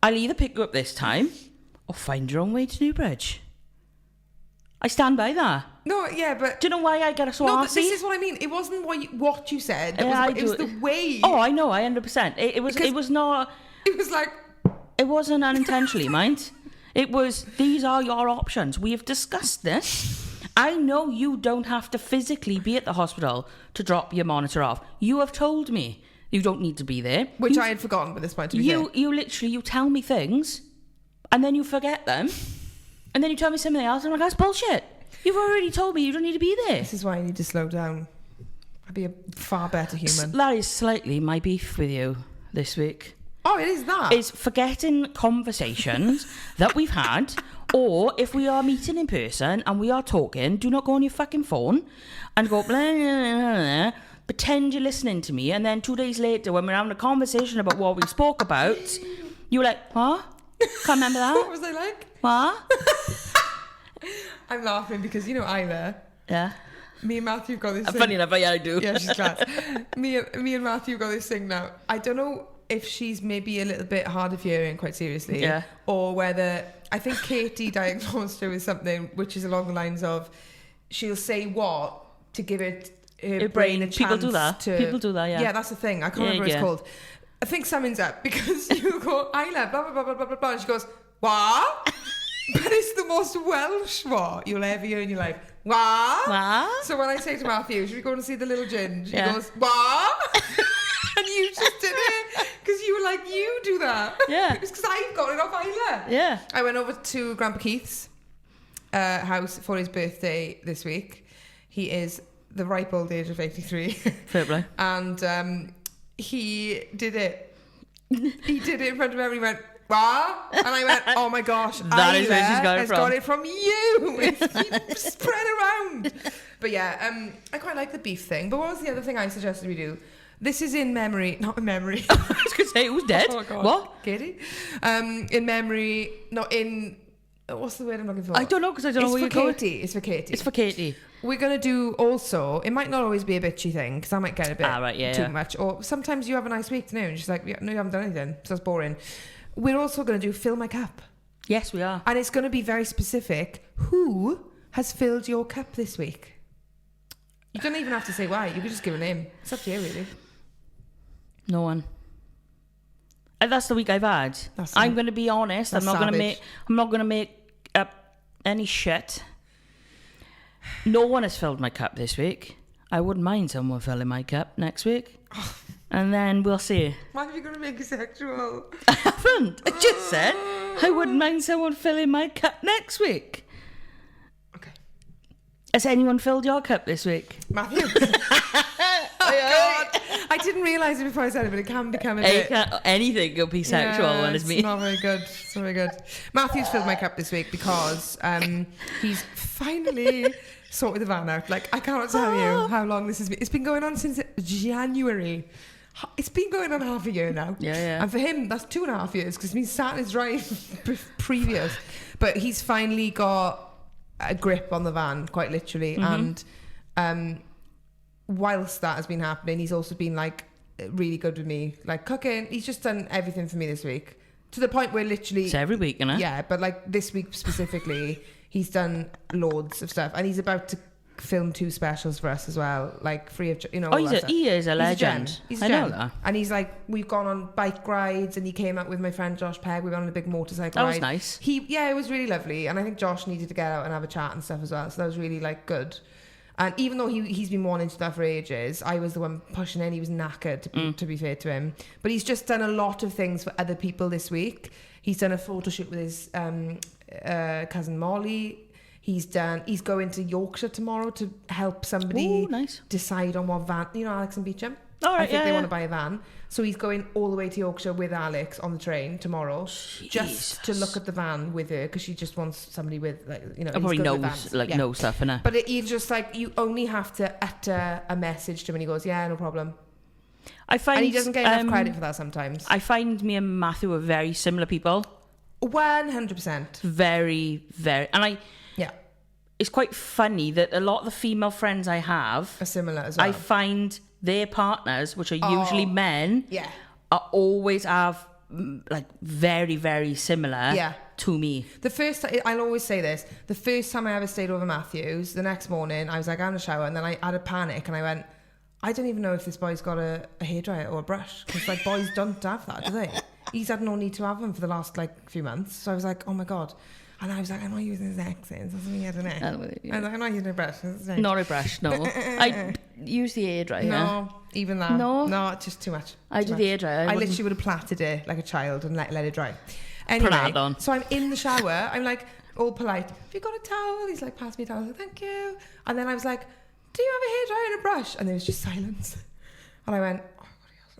I'll either pick you up this time or find your own way to Newbridge. I stand by that. No, yeah, but... Do you know why I get so arsey? No, this is what I mean. It wasn't what you said. It was the way... Oh, I know, 100%. It was not... It was like... It wasn't unintentionally, mind. It was, these are your options. We have discussed this. I know you don't have to physically be at the hospital to drop your monitor off. You have told me you don't need to be there. Which I had forgotten by this point, to be fair. You tell me things, and then you forget them, and then you tell me something else, and I'm like, that's bullshit. You've already told me you don't need to be there. This is why I need to slow down. I'd be a far better human. That is slightly my beef with you this week. Oh, it is that? Is forgetting conversations that we've had, or if we are meeting in person and we are talking, do not go on your fucking phone and go, blah, blah, blah, blah, pretend you're listening to me, and then 2 days later when we're having a conversation about what we spoke about, you're like, what? Can't remember that. What was I like? What? I'm laughing because, you know, Isla. Yeah. Me and Matthew got this thing. Funny enough, yeah, I do. Yeah, she's class. me and Matthew got this thing now. I don't know if she's maybe a little bit hard of hearing, quite seriously. Yeah. Or whether... I think Katy diagnosed her with something which is along the lines of she'll say what to give it her brain a chance. People do that. To, People do that, yeah. Yeah, that's the thing. I can't remember what it's called. I think something's up because you go, Isla, blah, blah, blah, blah, blah, blah, blah. And she goes, what? But it's the most Welsh what you'll ever hear in your life. What? What? So when I say to Matthew, should we go and see the little gin? She goes, what? And you just did it because you were like, you do that. Yeah. It's because I've got it off Isla. Yeah. I went over to Grandpa Keith's house for his birthday this week. He is the ripe old age of 83. Fair play. And he did it. He did it in front of everyone. He went, what? And I went, oh my gosh, that is where she's got it from you. It's spread around. But yeah, I quite like the beef thing. But what was the other thing I suggested we do? This is in memory, not in memory. I was going to say, who's dead? Oh God. What? Katy? In memory, not in... What's the word I'm looking for? I don't know, because I don't know where you're going. It's for Katy. It's for Katy. We're going to do also... It might not always be a bitchy thing, because I might get a bit too much. Or sometimes you have a nice week to know, and she's like, no, you haven't done anything, so that's boring. We're also going to do Fill My Cup. Yes, we are. And it's going to be very specific. Who has filled your cup this week? You don't even have to say why. You could just give a name. It's up to you, really. No one. And that's the week I've had. I'm going to be honest. I'm not going to make up any shit. No one has filled my cup this week. I wouldn't mind someone filling my cup next week. And then we'll see. Why are you going to make it sexual? I haven't. I just said I wouldn't mind someone filling my cup next week. Okay. Has anyone filled your cup this week? Matthew. God. I didn't realise it before I said it, but it can become a bit... Anything could be sexual when it's me. It's not very good. It's not very good. Matthew's filled my cup this week because he's finally sorted the van out. Like, I cannot tell you how long this has been. It's been going on since January. It's been going on half a year now. Yeah. And for him, that's 2.5 years because he's been sat in his drive previous. But he's finally got a grip on the van, quite literally. And whilst that has been happening, he's also been like really good with me, like cooking. He's just done everything for me this week, to the point where literally it's every week, innit? Yeah, but like this week specifically, he's done loads of stuff, and he's about to film 2 specials for us as well, like free of he is a legend. He's a gem. I know that. And he's like, we've gone on bike rides, and he came out with my friend Josh Pegg. We went on a big motorcycle ride. That was nice. It was really lovely, and I think Josh needed to get out and have a chat and stuff as well, so that was really like good. And even though he's been wanting to do that for ages, I was the one pushing in. He was knackered, to be fair to him. But he's just done a lot of things for other people this week. He's done a photo shoot with his cousin Molly. He's going to Yorkshire tomorrow to help somebody decide on what van. You know Alex and Beecham? I think they want to buy a van. So he's going all the way to Yorkshire with Alex on the train tomorrow, just to look at the van with her, because she just wants somebody with, like, you know, probably knows, like, know stuff, innit? But he's just like, you only have to utter a message to him, and he goes, yeah, no problem. I find, and he doesn't get enough credit for that sometimes. I find me and Matthew are very similar people. 100%. Very, very, and it's quite funny that a lot of the female friends I have are similar as well. I find their partners, which are usually men, are always have like very, very similar to me. I'll always say this, the first time I ever stayed over Matthew's, the next morning I was like, I'm in the shower, and then I had a panic and I went, I don't even know if this boy's got a hairdryer or a brush, because like boys don't have that, do they? He's had no need to have them for the last like few months. So I was like, oh my God. And I was like, I'm not using his accents. That's me, I don't know. I was like, I'm not using a brush. Not a brush, no. I use the hairdryer. No, even that. No, it's just too much. I do the hairdryer. I literally would have plaited it like a child and let it dry. Anyway, so I'm in the shower. I'm like, all polite. Have you got a towel? He's like, pass me a towel. I was like, thank you. And then I was like, do you have a hairdryer and a brush? And there was just silence. And I went,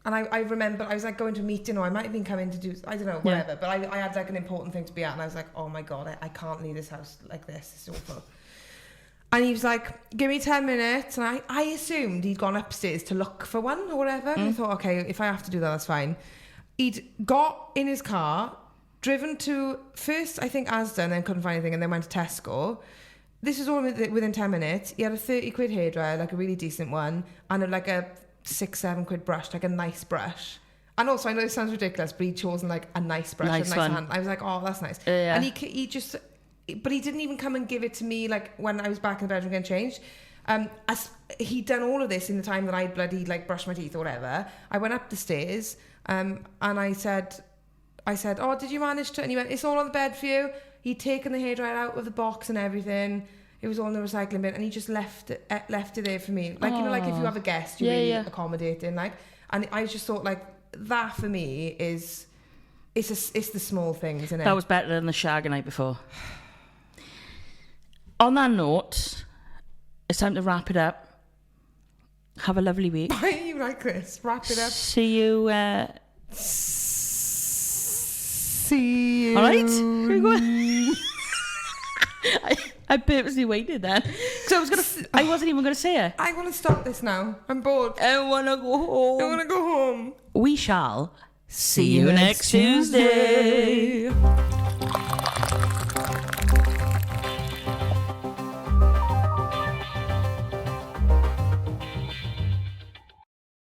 and I remember I was like going to a meeting, or I might have been coming to do, I don't know, whatever. Yeah. But I had like an important thing to be at, and I was like, oh my God, I can't leave this house like this. It's awful. And he was like, give me 10 minutes. And I assumed he'd gone upstairs to look for one or whatever. And I thought, okay, if I have to do that, that's fine. He'd got in his car, driven to, first I think Asda, and then couldn't find anything, and then went to Tesco. This was all within 10 minutes. He had a 30 quid hairdryer, like a really decent one, and like a 6-7 quid brush, like a nice brush. And also, I know this sounds ridiculous, but he'd chosen like a nice brush, a nice hand. I was like, oh, that's nice. And he just, but he didn't even come and give it to me like when I was back in the bedroom getting changed. As he'd done all of this in the time that I'd bloody like brushed my teeth or whatever. I went up the stairs, and I said, oh, did you manage to? And he went, it's all on the bed for you. He'd taken the hairdryer out of the box and everything. It was all in the recycling bin, and he just left it there for me. Like, you know, like if you have a guest, you're really accommodating. Like, and I just thought, like, that for me is, it's the small things, isn't it? That was better than the shag a night before. On that note, it's time to wrap it up. Have a lovely week. Why are you like this? Wrap it up. See you. See you. All right. I purposely waited then, because I wasn't even gonna say it. I want to stop this now. I'm bored. I wanna go home. I wanna go home. We shall see you next Tuesday.